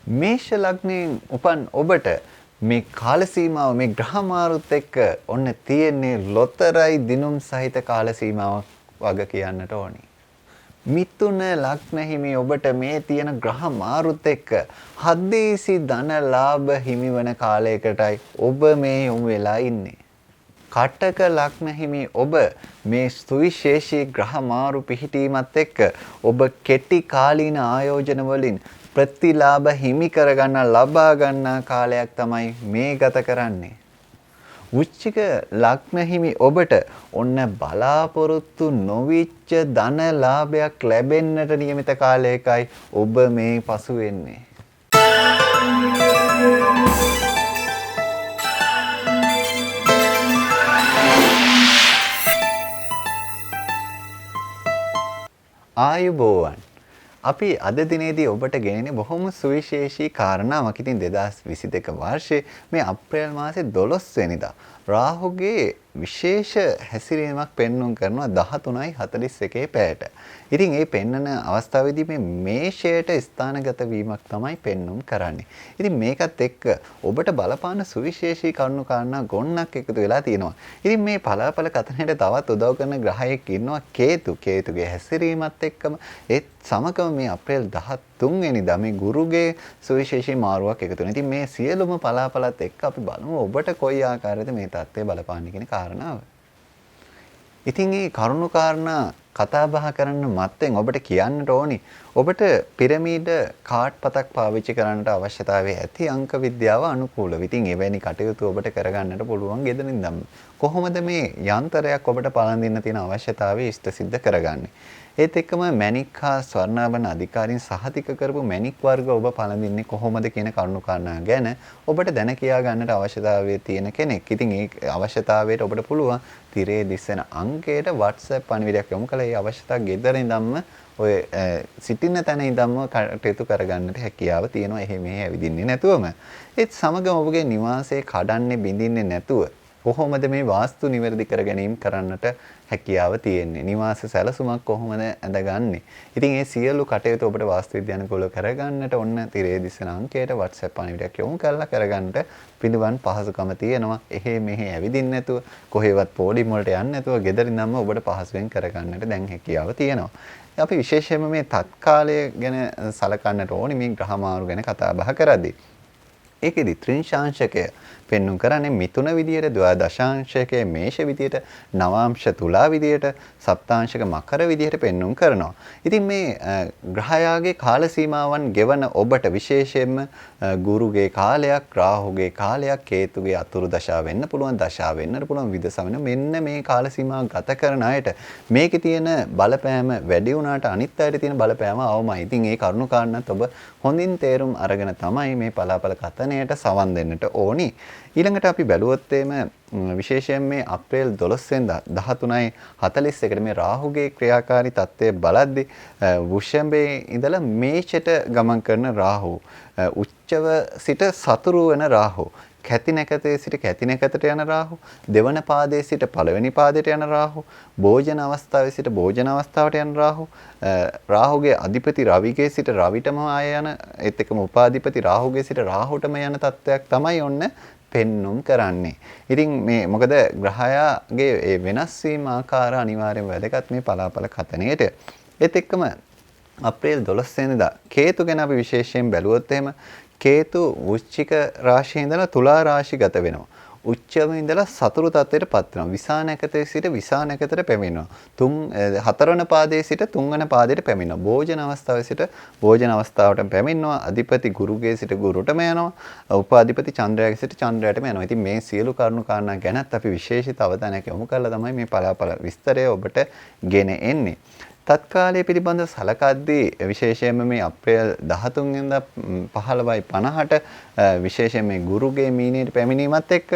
මේෂ ලග්නයෙන් උපන් ඔබට මේ කාල සීමාව මේ ග්‍රහ මාරුත් එක්ක ඔන්න තියෙන්නේ ලොතරයි දිනුම් සහිත කාල සීමාවක් වගේ කියන්නට ඕනි. මිථුන ලග්න හිමි ඔබට මේ තියෙන ග්‍රහ මාරුත් එක්ක හදේසි ධන ලාභ හිමිවන කාලයකටයි ඔබ මේ යොමු වෙලා ඉන්නේ. කටක ලග්න හිමි ඔබ මේ සුවිශේෂී ග්‍රහ මාරු පිහිටීමත් එක්ක ඔබ කෙටි කාලීන ආයෝජන වලින් ප්‍රතිලාභ හිමි කරගන්න ලබා ගන්නා කාලයක් තමයි මේ ගත කරන්නේ. වෘශ්චික ලග්න හිමි ඔබට ඔන්න බලාපොරොත්තු නොවිච්ච ධන ලාභයක් ලැබෙන්නට නියමිත කාලයකයි ඔබ මේ පසු වෙන්නේ. ආයුබෝවන්. අපි අද දිනේදී ඔබට ගෙනෙන්නේ බොහොම සුවිශේෂී කාරණාවක්. ඉතින් 2022 වර්ෂයේ මේ අප්‍රේල් මාසේ 12 වෙනිදා රාහුගේ විශේෂ හැසිරීමක් පෙන්වුම් කරනවා 13:41 පැයට. ඉතින් මේ පෙන්වන අවස්ථාවේදී මේ මේෂයට ස්ථානගත වීමක් තමයි පෙන්වුම් කරන්නේ. ඉතින් මේකත් එක්ක ඔබට බලපාන සුවිශේෂී කරුණු කාරණා ගොන්නක් එකතු වෙලා තියෙනවා. ඉතින් මේ පලාපල කතනයට තවත් උදව් කරන ග්‍රහයෙක් ඉන්නවා කේතු. කේතුගේ හැසිරීමත් එක්කම ඒත් සමගම මේ අප්‍රේල් 13 වෙනිදා මේ ගුරුගේ සුවිශේෂී මාරුවක් එකතු වෙනවා. ඉතින් මේ සියලුම පලාපලත් එක්ක අපි බලමු ඔබට කොයි ආකාරයකද මේ தත්ත්වය බලපාන්නේ කියන කාරණාව. ඉතින් මේ කරුණු කාරණා කතා බහ කරන්න මත්තෙන් ඔබට කියන්නට ඕනි ඔබට පිරමීඩ කාඩ් පතක් පාවිච්චි කරන්නට අවශ්‍යතාවය ඇති අංක විද්‍යාව අනුකූලව. ඉතින් එවැනි කටයුතු ඔබට කරගන්නට පුළුවන් ගෙදරින්දම. කොහොමද මේ යන්ත්‍රයක් ඔබට පලඳින්න තියෙන අවශ්‍යතාවය ඉෂ්ට සිද්ධ කරගන්නේ? ඒත් එක්කම මැණික් හා ස්වර්ණාභරණ අධිකාරීන් සහතික කරපු මැණික් වර්ග ඔබ පළඳින්නේ කොහොමද කියන කරුණු කාරණා ගැන ඔබට දැන කියා ගන්නට අවශ්‍යතාවය තියෙන කෙනෙක්. ඉතින් ඒ අවශ්‍යතාවයට ඔබට පුළුවන් තිරේ දිස්සෙන අංකයට WhatsApp පණිවිඩයක් යොමු කළා. ඒ අවශ්‍යතාව ගෙදර ඉඳන්ම ඔය සිටින තැන ඉඳන්ම කටයුතු කරගන්නට හැකියාව තියෙනවා. එහෙ මෙහෙ ඇවිදින්නේ නැතුවම. ඒත් සමගම ඔබගේ නිවාසයේ කඩන්නේ බිඳින්නේ නැතුව කොහොමද මේ වාස්තු නිවැරදි කර ගැනීම කරන්නට හැකියාව තියෙන්නේ? නිවාස සැලසුමක් කොහොමද ඇඳගන්නේ? ඉතින් මේ සියලු කටයුතු ඔබට වාස්තු විද්‍යානුකූලව කරගන්නට ඔන්න තිරේ දිස්සන අංකයට WhatsApp පණිවිඩයක් යොමු කරලා කරගන්නට පිළිවන් පහසුකම තියෙනවා. එහෙ මෙහෙ ඇවිදින්න නැතුව කොහෙවත් පොඩිම් වලට යන්න නැතුව ගෙදරින්ම ඔබට පහසුවෙන් කරගන්නට දැන් හැකියාව තියෙනවා. අපි විශේෂයෙන්ම මේ තත්කාලය ගැන සලකන්නට ඕනේ මේ ග්‍රහ මාරු ගැන කතා බහ කරද්දී. ඒකෙදි ත්‍රිංශාංශකය පෙන්වුම් කරන්නේ මිථුන විදියට, ද්වාදශාංශකයේ මේෂ විදියට, නවාංශ තුලා විදියට, සප්තාංශක මකර විදියට පෙන්වුම් කරනවා. ඉතින් මේ ග්‍රහයාගේ කාල සීමාවන් ගෙවන ඔබට විශේෂයෙන්ම ගුරුගේ කාලයක්, රාහුගේ කාලයක්, කේතුගේ අතුරු දශා වෙන්න පුළුවන්, දශා වෙන්නට පුළුවන්, විදසා වෙන මෙන්න මේ කාල සීමාව ගත කරන අයට මේකේ තියෙන බලපෑම වැඩි වුණාට අනිත් අයට තියෙන බලපෑම අවමයි. ඉතින් ඒ කරුණු කාරණාත් ඔබ හොඳින් තේරුම් අරගෙන තමයි මේ පලාපල කතනයට සවන් දෙන්නට ඕනි. ඊළඟට අපි බැලුවොත් විශේෂයෙන් මේ අප්‍රේල් 12 වෙනිදා 13:41ට මේ රාහුගේ ක්‍රියාකාරී තත්ත්වය බලද්දී වෘෂභයේ ඉඳලා මේෂයට ගමන් කරන රාහු, උච්චව සිට සතුරු වෙන රාහු, කැති නැකතේ සිට කැති නැකතට යන රාහු, දෙවන පාදයේ සිට පළවෙනි පාදයට යන රාහු, භෝජන අවස්ථාවේ සිට භෝජන අවස්ථාවට යන රාහු, රාහුගේ අධිපති රවිගේ සිට රවිටම ආය යන, ඒත් එක්කම උපාධිපති රාහුගේ සිට රාහුටම යන තත්ත්වයක් තමයි ඔන්න පෙන්눔 කරන්නේ. ඉතින් මේ මොකද ග්‍රහයාගේ ඒ වෙනස් වීම ආකාර අනිවාර්යයෙන් වැදගත් මේ පලාපල කතනයේට. ඒත් එක්කම අප්‍රේල් 12 වෙනිදා කේතු ගැන අපි විශේෂයෙන් බැලුවොත් එහෙම කේතු වෘශ්චික රාශියේ ඉඳලා තුලා රාශිගත වෙනවා. උච්චව ඉඳලා සතුරු තත්ත්වයට පත් වෙනවා. විසා නැකතේ සිට විසා නැකතට පැමිණෙනවා. හතරවන පාදයේ සිට තුන්වන පාදයට පැමිණෙනවා. භෝජන අවස්ථාවේ සිට භෝජන අවස්ථාවට පැමිණෙනවා. අධිපති ගුරුගේ සිට ගුරුටම යනවා. උපාධිපති චන්ද්‍රයාගේ සිට චන්ද්‍රයාටම යනවා. ඉතින් මේ සියලු කරුණු කාරණා ගැනත් අපි විශේෂිත අවධානයක් යොමු කරලා තමයි මේ පලාපල විස්තරය ඔබට ගෙන එන්නේ. තත්කාලය පිළිබඳව සලකද්දී විශේෂයෙන්ම මේ අප්‍රේල් 13 වෙනිදා 15:50ට විශේෂයෙන් මේ ගුරුගේ මීනයට පැමිණීමත් එක්ක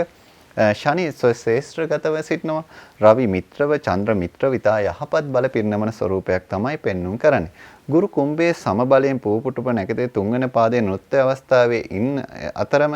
ශනි ශ්‍රේෂ්ඨගතව සිටිනවා. රවි මිත්‍රව, චන්ද්‍ර මිත්‍රව ඉතා යහපත් බල පිරිනමන ස්වරූපයක් තමයි පෙන්눔 කරන්නේ. ගුරු කුම්භයේ සමබලයෙන් පූපුටුප නැකතේ තුන්වන පාදයේ නෘත්‍ය අවස්ථාවේ ඉන්න අතරම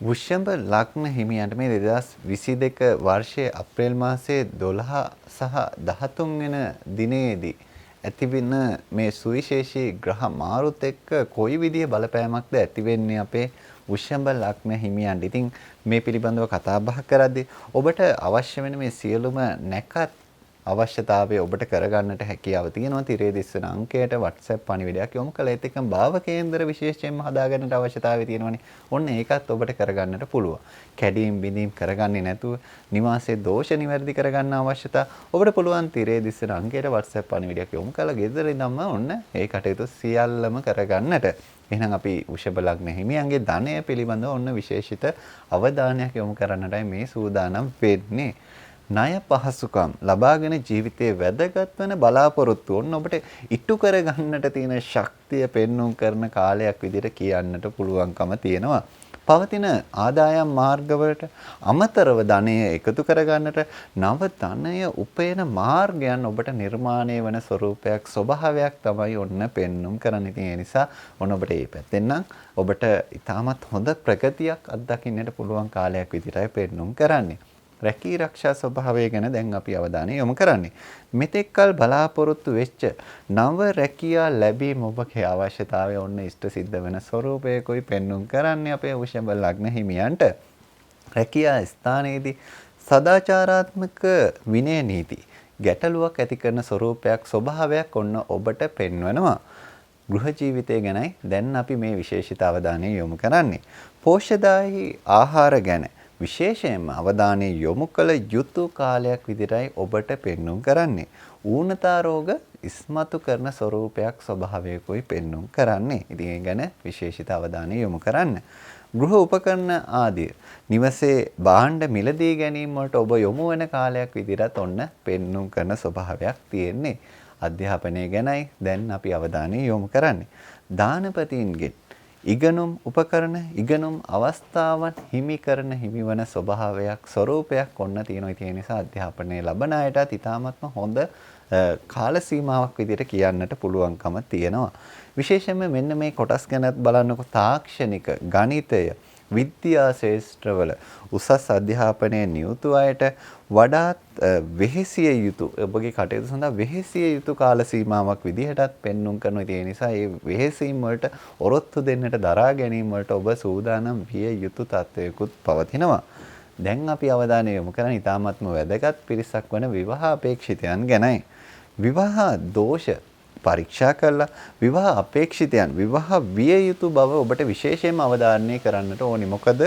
වෘෂභ ලග්න හිමියන්ට මේ 2022 වර්ෂයේ අප්‍රේල් මාසයේ 12 සහ 13 වෙන දිනේදී ඇතිවෙන මේ සුවිශේෂී ග්‍රහ මාරුත් එක්ක කොයි විදිහේ බලපෑමක්ද ඇති වෙන්නේ අපේ වෘෂභ ලග්න හිමියන්ට. ඉතින් මේ පිළිබඳව කතා බහ කරද්දී ඔබට අවශ්‍ය වෙන මේ සියලුම නැකත් අවශ්‍යතාවය ඔබට කරගන්නට හැකියාව තියෙනවා. තිරේ දිස්වන අංකයට WhatsApp පණිවිඩයක් යොමු කළ ඒත් එක්කම භාව කේන්දර විශේෂයෙන්ම හදාගන්නට අවශ්‍යතාවය තියෙනවනේ. ඔන්න ඒකත් ඔබට කරගන්නට පුළුවන්. කැඩීම් බිඳීම් කරගන්නේ නැතුව නිවාසයේ දෝෂ නිවැරදි කරගන්න අවශ්‍යතාව ඔබට පුළුවන්. තිරේ දිස්වන අංකයට WhatsApp පණිවිඩයක් යොමු කළ ගෙදර ඉඳන්ම ඔන්න ඒ කටයුතු සියල්ලම කරගන්නට. එහෙනම් අපි වෘෂභ ලග්න හිමියන්ගේ ධනය පිළිබඳව ඔන්න විශේෂිත අවධානයක් යොමු කරන්නටයි මේ සූදානම් වෙන්නේ. ණය පහසුකම් ලබාගෙන ජීවිතයේ වැදගත් වෙන බලාපොරොත්තු ඔන්න ඔබට ඉටු කර ගන්නට තියෙන ශක්තිය පෙන්වුම් කරන කාලයක් විදිහට කියන්නට පුළුවන්කම තියෙනවා. පවතින ආදායම් මාර්ගවලට අමතරව ධනය එකතු කර ගන්නට නව ධනය උපයන මාර්ගයන් ඔබට නිර්මාණය වන ස්වરૂපයක් ස්වභාවයක් තමයි ඔන්න පෙන්වුම් කරන්නේ. ඉතින් ඒ නිසා ඔන්න ඔබට මේ පැත්තෙන් නම් ඔබට ඉතාමත් හොඳ ප්‍රගතියක් අත්දකින්නට පුළුවන් කාලයක් විදිහටයි පෙන්වුම් කරන්නේ. රැකී රක්ෂා ස්වභාවය ගැන දැන් අපි අවධානය යොමු කරන්නේ. මෙතෙක්කල් බලාපොරොත්තු වෙච්ච නව රැකියා ලැබීම ඔබගේ අවශ්‍යතාවය ඔන්න ඉෂ්ට සිද්ධ වෙන ස්වરૂපයකයි පෙන්වුම් කරන්නේ අපේ වෘෂභ ලග්න හිමියන්ට. රැකියා ස්ථානයේදී සදාචාරාත්මක විනය නීති ගැටලුවක් ඇති කරන ස්වરૂපයක් ස්වභාවයක් ඔන්න ඔබට පෙන්වනවා. ගෘහ ජීවිතය ගැනයි දැන් අපි මේ විශේෂිත අවධානය යොමු කරන්නේ. පෝෂ්‍යදායී ආහාර ගැන විශේෂයෙන්ම අවධානය යොමු කළ යුතු කාලයක් විදිහටයි ඔබට පෙන්වුම් කරන්නේ. ඌනතා රෝග ඉස්මතු කරන ස්වરૂපයක් ස්වභාවයකයි පෙන්වුම් කරන්නේ. ඉතින් ඒ ගැන විශේෂිත අවධානය යොමු කරන්න. ගෘහ උපකරණ ආදී නිවසේ භාණ්ඩ මිලදී ගැනීම වලට ඔබ යොමු වෙන කාලයක් විදිහට ඔන්න පෙන්වුම් කරන ස්වභාවයක් තියෙන්නේ. අධ්‍යාපනය ගැනයි දැන් අපි අවධානය යොමු කරන්නේ. දානපතීන්ගෙන් ඉගෙනුම් උපකරණ ඉගෙනුම් අවස්ථාවන් හිමි කරන හිමිවන ස්වභාවයක් ස්වરૂපයක් ඔන්න තියෙනවා. ඒ නිසා අධ්‍යාපනයේ ලබන අයටත් ඉතාමත්ම හොඳ කාල සීමාවක් විදිහට කියන්නට පුළුවන්කම තියෙනවා. විශේෂයෙන්ම මෙන්න මේ කොටස් ගැනත් බලන්නකො තාක්ෂණික ගණිතය විද්‍යා ශාස්ත්‍රවල උසස් අධ්‍යාපනයේ නියුතු අයට වඩාත් වෙහෙසිය යුතු ඔබගේ කටයුතු සඳහා වෙහෙසිය යුතු කාල සීමාවක් විදිහටත් පෙන්වුම් කරනවා. ඒ නිසා මේ වෙහෙසීම් වලට ඔරොත්තු දෙන්නට දරා ගැනීම වලට ඔබ සූදානම් විය යුතු තත්වයකුත් පවතිනවා. දැන් අපි අවධානය යොමු කරන්නේ ඉතාමත්ම වැදගත් පිරිසක් වන විවාහ අපේක්ෂිතයන් ගැනයි. විවාහ දෝෂ පරීක්ෂා කළා විවාහ අපේක්ෂිතයන් විවාහ විය යුතු බව ඔබට විශේෂයෙන්ම අවධාරණය කරන්නට ඕනි. මොකද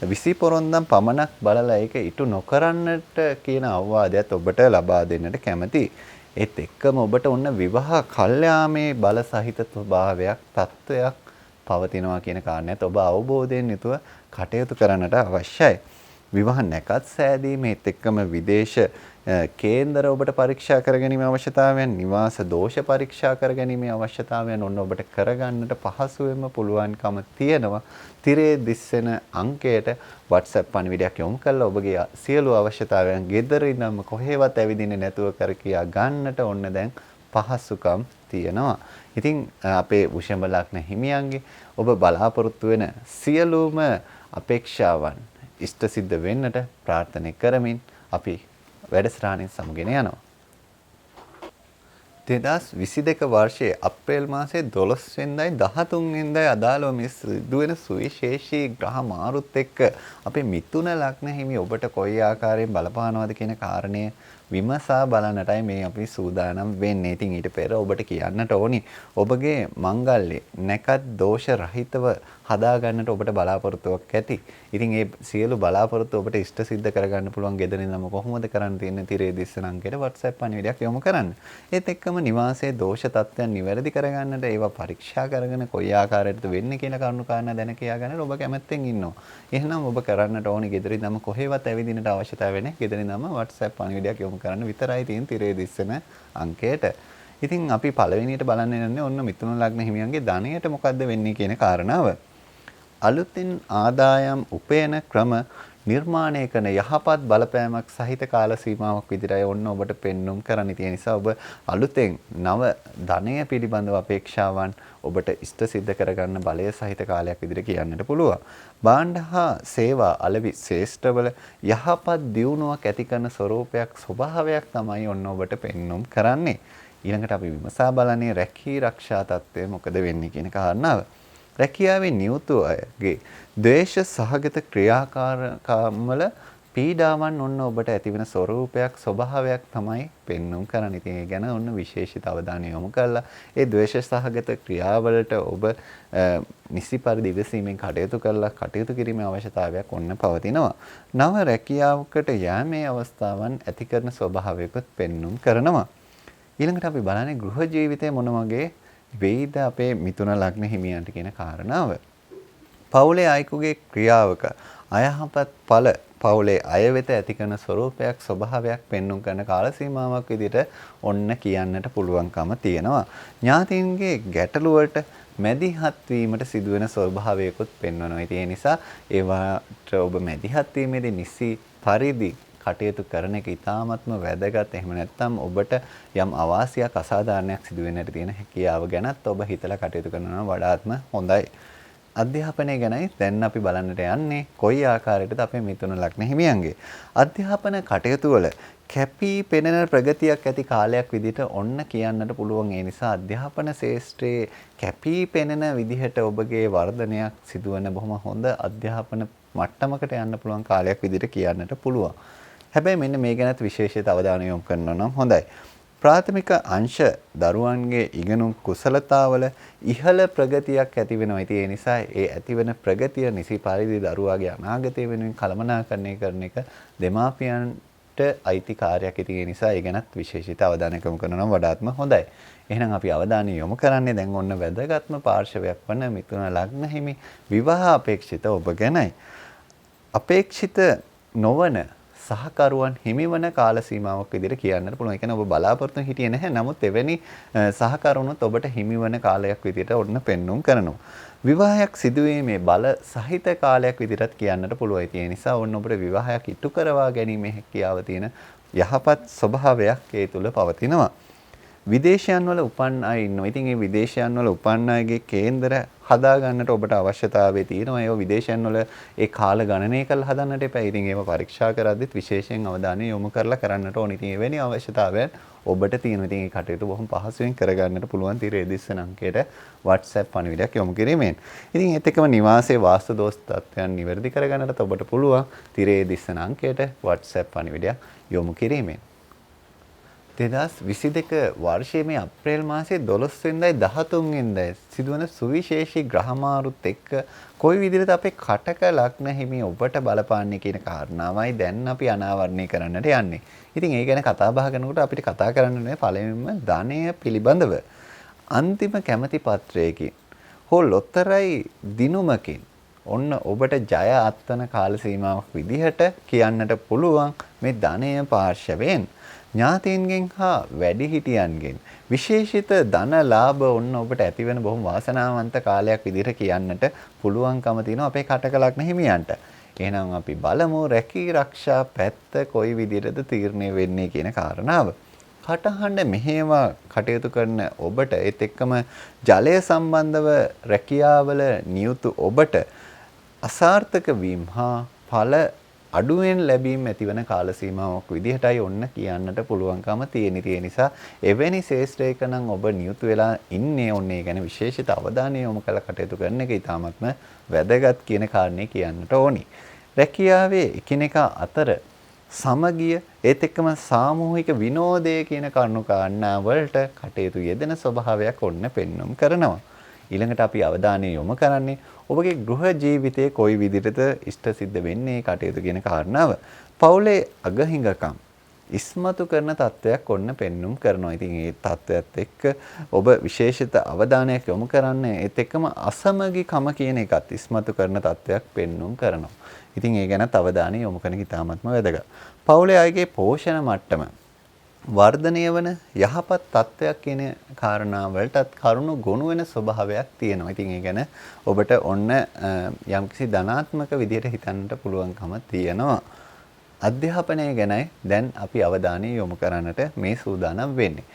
20 පොරොන්දම් පමණක් බලලා ඒක ඉටු නොකරන්නට කියන අවවාදයත් ඔබට ලබා දෙන්නට කැමතියි. ඒත් එක්කම ඔබට ඔන්න විවාහ කල්යාමේ බල සහිත ස්වභාවයක් තත්වයක් පවතිනවා කියන කාරණේත් ඔබ අවබෝධයෙන් යුතුව කටයුතු කරන්නට අවශ්‍යයි. විවාහ නැකත් සෑදීමේත් එක්කම විදේශ කේන්දර ඔබට පරීක්ෂා කරගැනීමේ අවශ්‍යතාවයන් නිවාස දෝෂ පරීක්ෂා කරගැනීමේ අවශ්‍යතාවයන් ඔන්න ඔබට කරගන්නට පහසුවෙන්ම පුළුවන්කම තියෙනවා. තිරේ දිස්සෙන අංකයට WhatsApp පණිවිඩයක් යොමු කරලා ඔබගේ සියලු අවශ්‍යතාවයන් ගෙදර ඉඳන්ම කොහෙවත් ඇවිදින්නේ නැතුව කර කියා ගන්නට ඔන්න දැන් පහසුකම් තියෙනවා. ඉතින් අපේ වෘෂභ ලග්න හිමියන්ගේ ඔබ බලාපොරොත්තු වෙන සියලුම අපේක්ෂාවන් ඉෂ්ට සිද්ධ වෙන්නට ප්‍රාර්ථනා කරමින් අපි වැඩසටහනින් සමුගෙන යනවා. 2022 වර්ෂයේ අප්‍රේල් මාසයේ 12 වෙනිදායි 13 වෙනිදායි අදාළව මේ සිදුවෙන සුවිශේෂී ග්‍රහ මාරුත් එක්ක අපේ මිථුන ලග්න හිමි ඔබට කොයි ආකාරයෙන් බලපානවද කියන කාරණය විමසා බලන්නටයි මේ අපි සූදානම් වෙන්නේ. ඉතින් ඊට පෙර ඔබට කියන්නට ඕනි ඔබගේ මංගල්‍ය නැකත් දෝෂ රහිතව හදා ගන්නට ඔබට බලාපොරොත්තුවක් ඇති. ඉතින් ඒ සියලු බලාපොරොත්තු ඔබට ඉෂ්ට සිද්ධ කරගන්න පුළුවන් ගෙදරින්ම කොහොමද කරන්න තියෙන්නේ? තිරේ දිස්සන අංකයට WhatsApp පණිවිඩයක් යොමු කරන්න. ඒත් එක්කම නිවාසයේ දෝෂ තත්ත්වයන් නිවැරදි කරගන්නට ඒවා පරීක්ෂා කරගෙන කොයි ආකාරයකටද වෙන්නේ කියන කරුණු කාරණා දැන කියා ගන්න ඔබ කැමැත්තෙන් ඉන්නවා. එහෙනම් ඔබ කරන්නට ඕනි ගෙදරින්ම කොහෙවත් ඇවිදින්නට අවශ්‍යතාවය නැහැ. ගෙදරින්ම WhatsApp පණිවිඩයක් යොමු කරන්න විතරයි තියෙන තිරේ දිස්සන අංකයට. ඉතින් අපි පළවෙනියට බලන්න යන්නේ ඔන්න මිථුන ලග්න හිමියන්ගේ ධනයට මොකද්ද වෙන්නේ කියන කාරණාව. අලුතින් ආදායම් උපයන ක්‍රම නිර්මාණය කරන යහපත් බලපෑමක් සහිත කාල සීමාවක් විදිහටයි ඔන්න ඔබට පෙන්눔 කරන්න තියෙන නිසා ඔබ අලුතෙන් නව ධනය පිළිබඳව අපේක්ෂාවන් ඔබට ඉෂ්ට සිද්ධ කරගන්න බලය සහිත කාලයක් විදිහට කියන්නට පුළුවන්. භාණ්ඩ හා සේවා අලෙවි ශ්‍රේෂ්ඨවල යහපත් දියුණුවක් ඇති කරන ස්වરૂපයක් ස්වභාවයක් තමයි ඔන්න ඔබට පෙන්눔 කරන්නේ. ඊළඟට අපි විමසා බලන්නේ රැකී ආරක්ෂා තත්ත්වය මොකද වෙන්නේ කියන කාරණාව. රැකියාවේ නියුතු අයගේ ද්වේෂ සහගත ක්‍රියාකාරකම්වල පීඩාවන් ඔන්න ඔබට ඇතිවෙන ස්වરૂපයක් ස්වභාවයක් තමයි පෙන්눔 කරන්නේ. ඉතින් ඒ ගැන ඔන්න විශේෂිත අවධානය යොමු කරලා ඒ ද්වේෂ සහගත ක්‍රියාවලට ඔබ නිසි පරිදි ඉවසීමෙන් කටයුතු කරලා කටයුතු කිරීමේ අවශ්‍යතාවයක් ඔන්න පවතිනවා. නව රැකියාවකට යෑමේ අවස්ථාවන් ඇති කරන ස්වභාවයකුත් පෙන්눔 කරනවා. ඊළඟට අපි බලන්නේ ගෘහ ජීවිතය මොන වගේ වෙයිද අපේ මිථුන ලග්න හිමියන්ට කියන කාරණාව. පවුලේ අයෙකුගේ ක්‍රියාවක අයහපත් ඵල පවුලේ අය වෙත ඇති කරන ස්වરૂපයක් ස්වභාවයක් පෙන්눔 කරන කාල සීමාවක් විදිහට ඔන්න කියන්නට පුළුවන්කම තියෙනවා. ඥාතීන්ගේ ගැටලු වලට මැදිහත් වීමට සිදුවෙන ස්වභාවයකුත් පෙන්වනවා. ඒ නිසා ඒවට ඔබ මැදිහත් වීමේදී නිසි පරිදි කටයුතු කරන එක ඉතාමත්ම වැදගත්. එහෙම නැත්නම් ඔබට යම් අවාසියක් අසාධාරණයක් සිදු වෙන්නට තියෙන හැකියාව ගැනත් ඔබ හිතලා කටයුතු කරනවා වඩාත්ම හොඳයි. අධ්‍යාපනය ගැනයි දැන් අපි බලන්නට යන්නේ කොයි ආකාරයකටද අපේ මිථුන ලග්න හිමියන්ගේ අධ්‍යාපන කටයුතු වල කැපී පෙනෙන ප්‍රගතියක් ඇති කාලයක් විදිහට ඔන්න කියන්නට පුළුවන්. ඒ නිසා අධ්‍යාපන ශාස්ත්‍රයේ කැපී පෙනෙන විදිහට ඔබගේ වර්ධනයක් සිදුවන බොහොම හොඳ අධ්‍යාපන මට්ටමකට යන්න පුළුවන් කාලයක් විදිහට කියන්නට පුළුවන්. හැබැයි මෙන්න මේ ගැනත් විශේෂිත අවධානය යොමු කරනවා නම් හොඳයි. ප්‍රාථමික අංශ දරුවන්ගේ ඉගෙනුම් කුසලතාවල ඉහළ ප්‍රගතියක් ඇති වෙනවා. ඉතින් ඒ නිසා ඒ ඇතිවන ප්‍රගතිය නිසි පරිදි දරුවාගේ අනාගතය වෙනුවෙන් කළමනාකරණය කරන එක දෙමාපියන්ට අයිති කාර්යයක්. ඉතින් ඒ නිසා ඒ ගැනත් විශේෂිත අවධානය යොමු කරනවා වඩාත්ම හොඳයි. එහෙනම් අපි අවධානය යොමු කරන්නේ දැන් ඔන්න වැදගත්ම පාර්ශවයක් වන මිථුන ලග්න හිමි විවාහ අපේක්ෂිත ඔබ ගැනයි. අපේක්ෂිත නොවන සහකරුවන් හිමිවන කාල සීමාවක් විදිහට කියන්නට පුළුවන්. ඒ කියන්නේ ඔබ බලාපොරොත්තු හිටියේ නැහැ. නමුත් එවැනි සහකරුණුත් ඔබට හිමිවන කාලයක් විදිහට ඔන්න පෙන්눔 කරනවා. විවාහයක් සිදුවීමේ බල සහිත කාලයක් විදිහට කියන්නට පුළුවන්. ඒ නිසා ඔන්න ඔබට විවාහයක් ඉටු කරවා ගැනීමේ හැකියාව තියෙන යහපත් ස්වභාවයක් ඒ තුල පවතිනවා. විදේශයන් වල උපන් අය ඉන්නවා. ඉතින් මේ විදේශයන් වල උපන් අයගේ කේන්දර හදා ගන්නට ඔබට අවශ්‍යතාවය තියෙනවා. ඒ විදේශයන් වල ඒ කාල ගණනය කරලා හදන්නට එපා. ඉතින් ඒව පරීක්ෂා කරද්දිත් විශේෂයෙන් අවධානය යොමු කරලා කරන්නට ඕනේ. ඉතින් එවැනි අවශ්‍යතාවයන් ඔබට තියෙනවා. ඉතින් මේ කටයුතු බොහොම පහසුවෙන් කරගන්නට පුළුවන් තිරේ දිස්සන අංකයට WhatsApp පණිවිඩයක් යොමු කිරීමෙන්. ඉතින් ඒත් එක්කම නිවාසයේ වාස්තු දෝෂ තත්ත්වයන් නිවැරදි කරගන්නට ඔබට පුළුවන් තිරේ දිස්සන අංකයට WhatsApp පණිවිඩයක් යොමු කිරීමෙන්. 2022 වර්ෂයේ මේ අප්‍රේල් මාසයේ 12 වෙනිදායි 13 වෙනිදායි සිදුවන සුවිශේෂී ග්‍රහමාරුත් එක්ක කොයි විදිහට අපේ කටක ලග්න හිමි ඔබට බලපාන්නේ කියන කාරණාවයි දැන් අපි අනාවරණය කරන්නට යන්නේ. ඉතින් ඒ ගැන කතා බහ කරනකොට අපිට කතා කරන්න ඕනේ පළවෙනිම ධනය පිළිබඳව. අන්තිම කැමැති පත්‍රයකින් හෝ ලොතරැයි දිනුමකින් ඔන්න ඔබට ජය අත්වන කාල සීමාවක් විදිහට කියන්නට පුළුවන් මේ ධනය පාර්ශවයෙන්. ඥාතීන්ගෙන් හා වැඩිහිටියන්ගෙන් විශේෂිත ධන ලාභ ඔන්න ඔබට ඇතිවෙන බොහොම වාසනාවන්ත කාලයක් විදිහට කියන්නට පුළුවන්කම තියෙනවා අපේ කටක ලග්න හිමියන්ට. එහෙනම් අපි බලමු රැකී ආරක්ෂා පැත්ත කොයි විදිහටද තීරණය වෙන්නේ කියන කාරණාව. කටහඬ මෙහෙම කටයුතු කරන ඔබට ඒත් එක්කම ජලය සම්බන්ධව රැකියාවල නියුතු ඔබට අසාර්ථක වීම හා ඵල අඩුවෙන් ලැබීම ඇතිවන කාල සීමාවක් විදිහටයි ඔන්න කියන්නට පුළුවන්කම තියෙන. ඒ නිසා එවැනි ශේෂ්ත්‍රයක නම් ඔබ නියුතු වෙලා ඉන්නේ ඔන්න ඒ ගැන විශේෂිත අවධානය යොමු කරලා කටයුතු කරන එක ඉතාමත්ම වැදගත් කියන කාරණේ කියන්නට ඕනි. රැකියාවේ එකිනෙකා අතර සමගිය ඒත් එක්කම සාමූහික විනෝදය කියන කරුණු කාරණා වලට කටයුතු යෙදෙන ස්වභාවයක් ඔන්න පෙන්වම් කරනවා. ඊළඟට අපි අවධානය යොමු කරන්නේ ඔබගේ ගෘහ ජීවිතයේ කොයි විදිහටද ඉෂ්ට සිද්ධ වෙන්නේ කටයුතු කියන කාරණාව. පවුලේ අගහිඟකම් ඉස්මතු කරන තත්වයක් ඔන්න පෙන්눔 කරනවා. ඉතින් මේ තත්වයට එක්ක ඔබ විශේෂිත අවධානයක් යොමු කරන්නේ ඒත් එක්කම අසමගිකම කියන එකත් ඉස්මතු කරන තත්වයක් පෙන්눔 කරනවා. ඉතින් ඒ ගැන අවධානය යොමු කරන එක ඉතාමත්ම වැදගත්. පවුලේ අයගේ පෝෂණ මට්ටම වර්ධනය වන යහපත් තත්වයක් කියන කාරණාවලටත් කරුණු ගොනු වෙන ස්වභාවයක් තියෙනවා. ඉතින් ඒ ගැන ඔබට ඔන්න යම්කිසි ධනාත්මක විදිහට හිතන්නට පුළුවන්කම තියෙනවා. අධ්‍යාපනය ගැනයි දැන් අපි අවධානය යොමු කරන්නට මේ සූදානම් වෙන්නේ.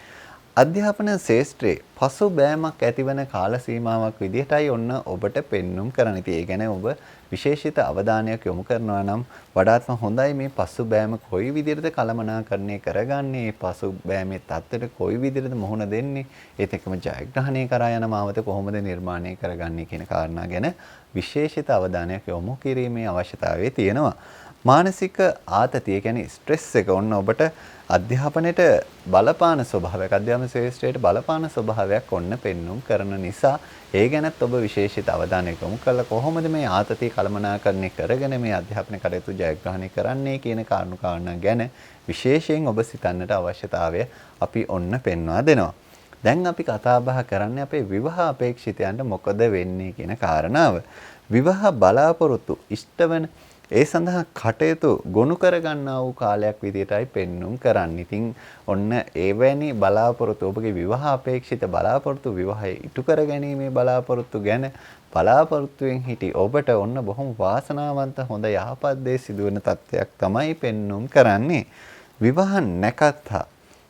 අධ්‍යාපන ශාස්ත්‍රයේ පසුබෑමක් ඇතිවන කාල සීමාවක් විදිහටයි ඔන්න ඔබට පෙන්눔 කරන්න. ඉතින් ඒ ගැන ඔබ විශේෂිත අවධානයක් යොමු කරනවා නම් වඩාත්ම හොඳයි. මේ පසුබෑම කොයි විදිහටද කළමනාකරණය කරගන්නේ, මේ පසුබෑමේ තත්ත්වයට කොයි විදිහටද මුහුණ දෙන්නේ, ඒත් එක්කම ජයග්‍රහණය කරා යන මාවත කොහොමද නිර්මාණය කරගන්නේ කියන කාරණා ගැන විශේෂිත අවධානයක් යොමු කිරීමේ අවශ්‍යතාවය තියෙනවා. මානසික ආතතිය කියන්නේ ස්ට්‍රෙස් එක ඔන්න ඔබට අධ්‍යාපනයේට බලපාන ස්වභාවයක්, අධ්‍යාපන ශ්‍රේෂ්ඨයට බලපාන ස්වභාවයක් ඔන්න පෙන්눔 කරන නිසා ඒ ගැනත් ඔබ විශේෂිත අවධානයක් යොමු කළා. කොහොමද මේ ආතතිය කළමනාකරණය කරගෙන මේ අධ්‍යාපන කටයුතු ජයග්‍රහණය කරන්නේ කියන කාරණා ගැන විශේෂයෙන් ඔබ සිතන්නට අවශ්‍යතාවය අපි ඔන්න පෙන්වා දෙනවා. දැන් අපි කතා බහ කරන්නේ අපේ විවාහ අපේක්ෂිතයන්ට මොකද වෙන්නේ කියන කාරණාව. විවාහ බලාපොරොත්තු ඉෂ්ටවන ඒ සඳහා කටයුතු ගොනු කරගන්නා වූ කාලයක් විදිහටයි පෙන්눔 කරන්නේ. ඉතින් ඔන්න එවැනි බලාපොරොත්තු ඔබගේ විවාහ අපේක්ෂිත බලාපොරොත්තු විවාහය ඉටු කර ගැනීමේ බලාපොරොත්තු ගැන බලාපොරොත්තුෙන් හිටි ඔබට ඔන්න බොහොම වාසනාවන්ත හොඳ යහපත් දේ සිදුවෙන තත්ත්වයක් තමයි පෙන්눔 කරන්නේ. විවාහ නැකත්තා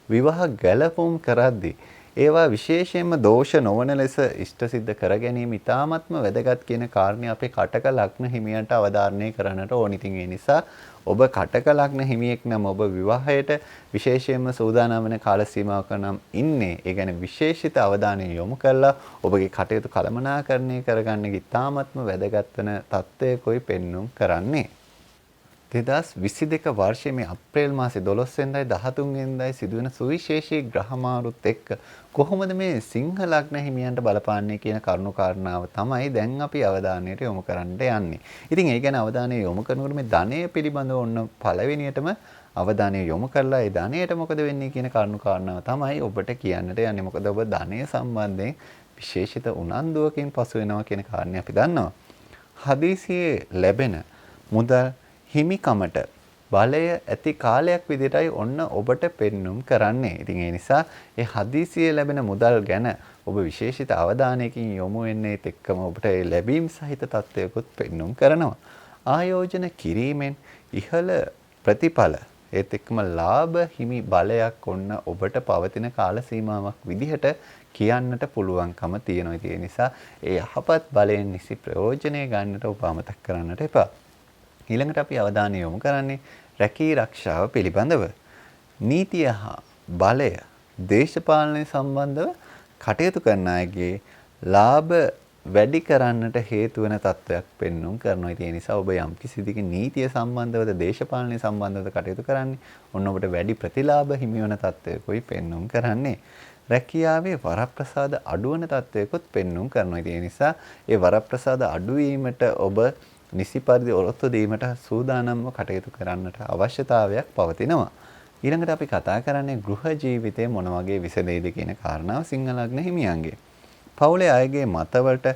විවාහ ගැලපුම් කරද්දී ඒවා විශේෂයෙන්ම දෝෂ නොවන ලෙස ඉෂ්ට සිද්ධ කර ගැනීම ඉතාමත්ම වැදගත් කියන කාරණේ අපේ කටක ලග්න හිමියන්ට අවධාරණය කරන්නට ඕනි. ඉතින් ඒ නිසා ඔබ කටක ලග්න හිමියෙක් නම් ඔබ විවාහයට විශේෂයෙන්ම සූදානම් වෙන කාල සීමාවක නම් ඉන්නේ. ඒ කියන්නේ විශේෂිත අවධානය යොමු කරලා ඔබගේ කටයුතු කළමනාකරණය කරගන්න ඉතාමත්ම වැදගත් වෙන තත්ත්වයකයි පෙන්눔 කරන්නේ. 2022 වර්ෂයේ මේ අප්‍රේල් මාසේ 12 වෙනිදායි 13 වෙනිදායි සිදුවෙන සුවිශේෂී ග්‍රහ මාරුත් එක්ක කොහොමද මේ සිංහ ලග්න හිමියන්ට බලපාන්නේ කියන කරුණු කාරණාව තමයි දැන් අපි අවධානයට යොමු කරන්න යන්නේ. ඉතින් ඒ ගැන අවධානය යොමු කරනකොට මේ ධනය පිළිබඳව ඔන්න පළවෙනියටම අවධානය යොමු කරලා ඒ ධනයට මොකද වෙන්නේ කියන කරුණු කාරණාව තමයි ඔබට කියන්නට යන්නේ. මොකද ඔබ ධනය සම්බන්ධයෙන් විශේෂිත උනන්දුවකින් පසු වෙනවා කියන කාරණේ අපි දන්නවා. හදිසියේ ලැබෙන මුදල් හිමිකමට බලය ඇති කාලයක් විදිහටයි ඔන්න ඔබට පෙන්눔 කරන්නේ. ඉතින් ඒ නිසා ඒ හදිසියේ ලැබෙන මුදල් ගැන ඔබ විශේෂිත අවධානයකින් යොමු වෙන්නේ එක්කම ඔබට ඒ ලැබීම් සහිත තත්ත්වයකුත් පෙන්눔 කරනවා. ආයෝජන කිරීමෙන් ඉහළ ප්‍රතිඵල ඒත් එක්කම ලාභ හිමි බලයක් ඔන්න ඔබට පවතින කාල සීමාවක් විදිහට කියන්නට පුළුවන්කම තියෙනවා. ඒ නිසා ඒ යහපත් බලයෙන් නිසි ප්‍රයෝජනය ගන්නට ඔබ අමතක කරන්නට එපා. ඊළඟට අපි අවධානය යොමු කරන්නේ රැකී ආරක්ෂාව පිළිබඳව. නීතිය හා බලය දේශපාලනය සම්බන්ධව කටයුතු කරන අයගේ ලාභ වැඩි කරන්නට හේතු වෙන තත්ත්වයක් පෙන්눔 කරනවා. ඒ නිසා ඔබ යම් කිසි දිග නීතිය සම්බන්ධවද දේශපාලනය සම්බන්ධවද කටයුතු කරන්නේ ඔන්න ඔබට වැඩි ප්‍රතිලාභ හිමි වෙන තත්ත්වයකයි පෙන්눔 කරන්නේ. රැකියාවේ වරප්‍රසාද අඩු වෙන තත්ත්වයකොත් පෙන්눔 කරනවා. ඒ නිසා ඒ වරප්‍රසාද අඩු වීමට ඔබ නිසි පරිදි ඔරොත්තු දීමට සූදානම්ව කටයුතු කරන්නට අවශ්‍යතාවයක් පවතිනවා. ඊළඟට අපි කතා කරන්නේ ගෘහ ජීවිතයේ මොන වගේ විසඳෙයිද කියන කාරණාව සිංහ ලග්න හිමියන්ගේ. පවුලේ අයගේ මතවලට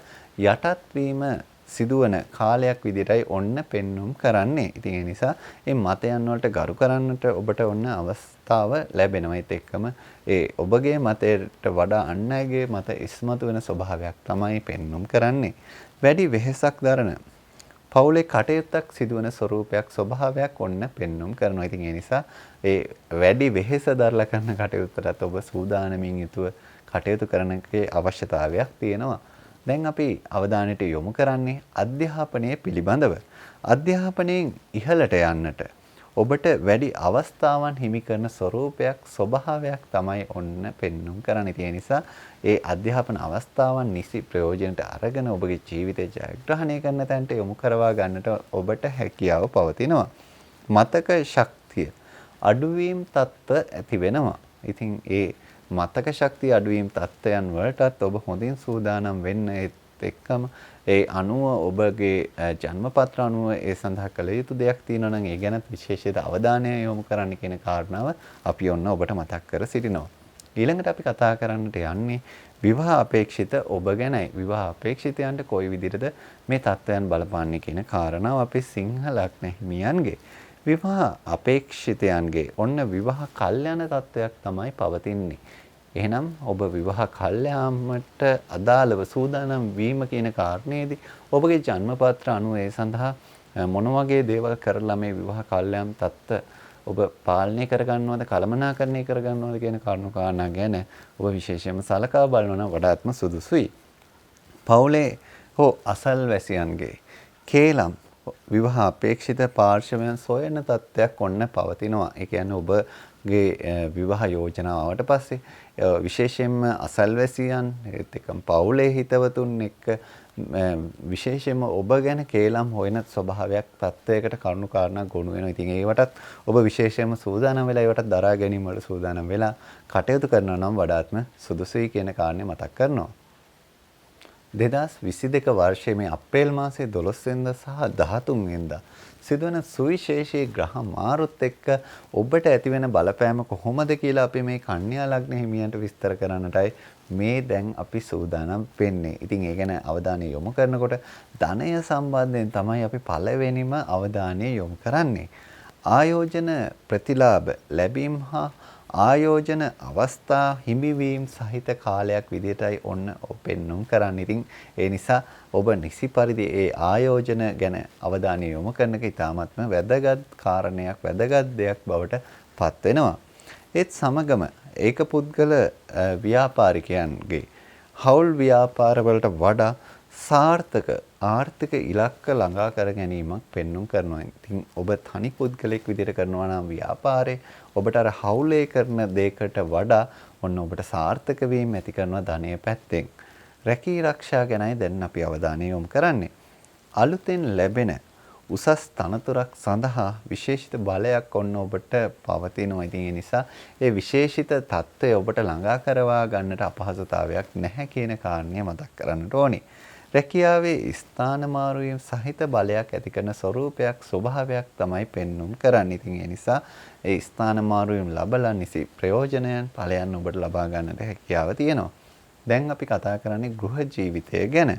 යටත් වීම සිදුවන කාලයක් විදිහටයි ඔන්න පෙන්눔 කරන්නේ. ඉතින් ඒ නිසා මේ මතයන් වලට ගරු කරන්නට ඔබට ඔන්න අවස්ථාව ලැබෙනවා. ඒත් එක්කම ඒ ඔබගේ මතයට වඩා අන් අයගේ මත ඉස්මතු වෙන ස්වභාවයක් තමයි පෙන්눔 කරන්නේ. වැඩි වෙහෙසක් දරන පවුලේ කටයුත්තක් සිදුවන ස්වරූපයක් ස්වභාවයක් ඔන්න පෙන්눔 කරනවා. ඉතින් ඒ නිසා ඒ වැඩි වෙහෙස දරලා කරන කටයුත්තට ඔබ සූදානමින් යුතුව කටයුතු කරන්නගේ අවශ්‍යතාවයක් තියෙනවා. දැන් අපි අවධානයට යොමු කරන්නේ අධ්‍යාපනය පිළිබඳව. අධ්‍යාපනයෙන් ඉහළට යන්නට ඔබට වැඩි අවස්ථාවන් හිමි කරන ස්වරූපයක් ස්වභාවයක් තමයි ඔන්න පෙන්눔 කරන්නේ. ඒ නිසා ඒ අධ්‍යාපන අවස්ථාවන් නිසි ප්‍රයෝජනට අරගෙන ඔබගේ ජීවිතය ජයග්‍රහණය කරන තැනට යොමු කරවා ගන්නට ඔබට හැකියාව පවතිනවා. මතක ශක්තිය අඩුවීම් තත්ත්ව ඇති වෙනවා. ඉතින් ඒ මතක ශක්තිය අඩුවීම් තත්ත්වයන් වලටත් ඔබ හොඳින් සූදානම් වෙන්න එක්කම ඒ අනුව ඔබගේ ජන්මපත්‍ර අනුව ඒ සඳහා කළ යුතු දෙයක් තියෙනවා නම් ඒ ගැන විශේෂිත අවධානය යොමු කරන්න කියන කාරණාව අපි ඔන්න ඔබට මතක් කර සිටිනවා. ඊළඟට අපි කතා කරන්නට යන්නේ විවාහ අපේක්ෂිත ඔබ ගැනයි. විවාහ අපේක්ෂිතයන්ට කොයි විදිහටද මේ තත්ත්වයන් බලපාන්නේ කියන කාරණාව අපේ සිංහ ලග්න හිමියන්ගේ. විවාහ අපේක්ෂිතයන්ගේ ඔන්න විවාහ කල්යන තත්වයක් තමයි පවතින්නේ. එහෙනම් ඔබ විවාහ කල්යාමට අදාළව සූදානම් වීම කියන කාරණේදී ඔබගේ ජන්මපත්‍ර අනුව ඒ සඳහා මොන වගේ දේවල් කරලා මේ විවාහ කල්යාම තත්ත්ව ඔබ පාලනය කරගන්නවද කළමනාකරණය කරගන්නවද කියන කරුණු කාරණා ගැන ඔබ විශේෂයෙන්ම සලකා බලනවා නම් වඩාත්ම සුදුසුයි. පවුලේ හෝ අසල්වැසියන්ගේ කේලම් විවාහ අපේක්ෂිත පාර්ශවයන් සොයන තත්ත්වයක් ඔන්න පවතිනවා. ඒ කියන්නේ ඔබගේ විවාහ යෝජනාවට පස්සේ විශේෂයෙන්ම අසල්වැසියන් ඒත් එක්කම පවුලේ හිතවතුන් එක්ක විශේෂයෙන්ම ඔබ ගැන කේලම් හොයන ස්වභාවයක් තත්ත්වයකට කරුණු කාරණා ගොනු වෙනවා. ඉතින් ඒවටත් ඔබ විශේෂයෙන්ම සූදානම් වෙලා ඒවට දරා ගැනීම වල සූදානම් වෙලා කටයුතු කරනවා නම් වඩාත්ම සුදුසුයි කියන කාරණේ මතක් කරනවා. 2022 වර්ෂයේ මේ අප්‍රේල් මාසයේ 12 වෙනිදා සහ 13 වෙනිදා සිදුවන සුවිශේෂී ග්‍රහ මාරුත් එක්ක ඔබට ඇතිවෙන බලපෑම කොහොමද කියලා අපි මේ කන්‍යා ලග්න හිමියන්ට විස්තර කරන්නටයි මේ දැන් අපි සූදානම් වෙන්නේ. ඉතින් ඒ ගැන අවධානය යොමු කරනකොට ධනය සම්බන්ධයෙන් තමයි අපි පළවෙනිම අවධානය යොමු කරන්නේ. ආයෝජන ප්‍රතිලාභ ලැබීම හා ආයෝජන අවස්ථා හිමිවීම සහිත කාලයක් විදිහටයි ඔන්න පෙන්눔 කරන්නේ. ඉතින් ඒ නිසා ඔබ නිසි පරිදි ඒ ආයෝජන ගැන අවධානය යොමු කරන එක ඉතාමත්ම වැදගත් කාරණයක් වැදගත් දෙයක් බවට පත් වෙනවා. ඒත් සමගම ඒක පුද්ගල ව්‍යාපාරිකයන්ගේ හවුල් ව්‍යාපාර වලට වඩා සාර්ථක ආර්ථික ඉලක්ක ළඟා කර ගැනීමක් පෙන්눔 කරනවා. ඉතින් ඔබ තනි පුද්ගලෙක් විදිහට කරනවා නම් ව්‍යාපාරේ ඔබට අර හවුලේ කරන දෙයකට වඩා ඔන්න ඔබට සාර්ථක වීම ඇති කරනවා ධනය පැත්තෙන්. රැකී ආරක්ෂා ගැනයි දැන් අපි අවධානය යොමු කරන්නේ. අලුතෙන් ලැබෙන උසස් තනතුරක් සඳහා විශේෂිත බලයක් ඔන්න ඔබට පවතිනවා. ඉතින් ඒ නිසා ඒ විශේෂිත தত্ত্বය ඔබට ළඟා කරවා ගන්නට අපහසුතාවයක් නැහැ කියන කාරණය මතක් කරන්නට ඕනේ. රැකියාවේ ස්ථාන මාරුවීම් සහිත බලයක් ඇති කරන ස්වરૂපයක් ස්වභාවයක් තමයි පෙන්눔 කරන්නේ. ඉතින් ඒ නිසා ඒ ස්ථාන මාරුවීම් ලබලා නිසි ප්‍රයෝජනයන් ඵලයන් ඔබට ලබා ගන්නට හැකියාව තියෙනවා. දැන් අපි කතා කරන්නේ ගෘහ ජීවිතය ගැන.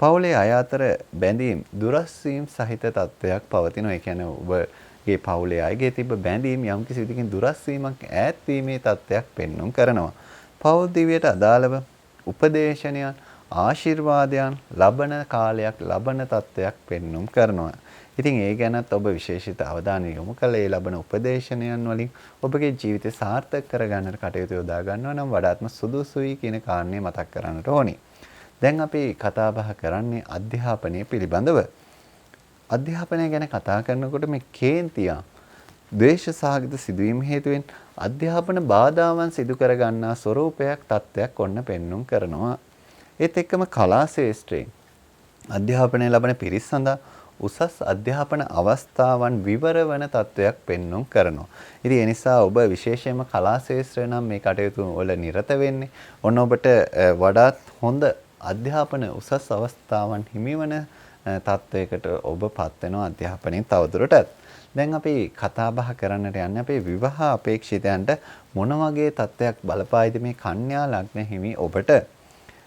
පවුලේ අය අතර බැඳීම් දුරස් වීම සහිත තත්ත්වයක් පවතිනවා. ඒ කියන්නේ ඔබගේ පවුලේ අයගේ තිබ්බ බැඳීම් යම්කිසි විදිහකින් දුරස් වීමක් ඈත් වීමේ තත්ත්වයක් පෙන්눔 කරනවා. පවුල් දිවියට අදාළව උපදේශනයන් ආශිර්වාදයන් ලබන කාලයක් ලබන තත්ත්වයක් පෙන්눔 කරනවා. ඉතින් ඒ ගැනත් ඔබ විශේෂිත අවධානය යොමු කළ ඒ ලබන උපදේශනයන් වලින් ඔබගේ ජීවිතය සාර්ථක කරගන්නට කටයුතු යොදා ගන්නවා නම් වඩාත්ම සුදුසුයි කියන කාරණේ මතක් කරන්නට ඕනේ. දැන් අපි කතා බහ කරන්නේ අධ්‍යාපනය පිළිබඳව. අධ්‍යාපනය ගැන කතා කරනකොට මේ කේන්තිය ද්වේෂ සහගත සිදුවීම් හේතුවෙන් අධ්‍යාපන බාධාවන් සිදු කර ගන්නා ස්වરૂපයක් තත්ත්වයක් ඔන්න පෙන්눔 කරනවා. ඒත් එක්කම කලා ශාස්ත්‍රයෙන් අධ්‍යාපනය ලබන පිරිස් සඳහා උසස් අධ්‍යාපන අවස්ථාවන් විවර වන තත්ත්වයක් පෙන්눔 කරනවා. ඉතින් ඒ නිසා ඔබ විශේෂයෙන්ම කලා ශාස්ත්‍රය නම් මේ කටයුතු වල නිරත වෙන්නේ ඔන්න ඔබට වඩාත් හොඳ අධ්‍යාපන උසස් අවස්ථාවන් හිමිවන තත්ත්වයකට ඔබපත් වෙනවා අධ්‍යාපනයෙන් තවදුරටත්. දැන් අපි කතා බහ කරන්නට යන්නේ අපේ විවාහ අපේක්ෂිතයන්ට මොන වගේ තත්ත්වයක් බලපායිද මේ කන්‍යා ලග්න හිමි ඔබට.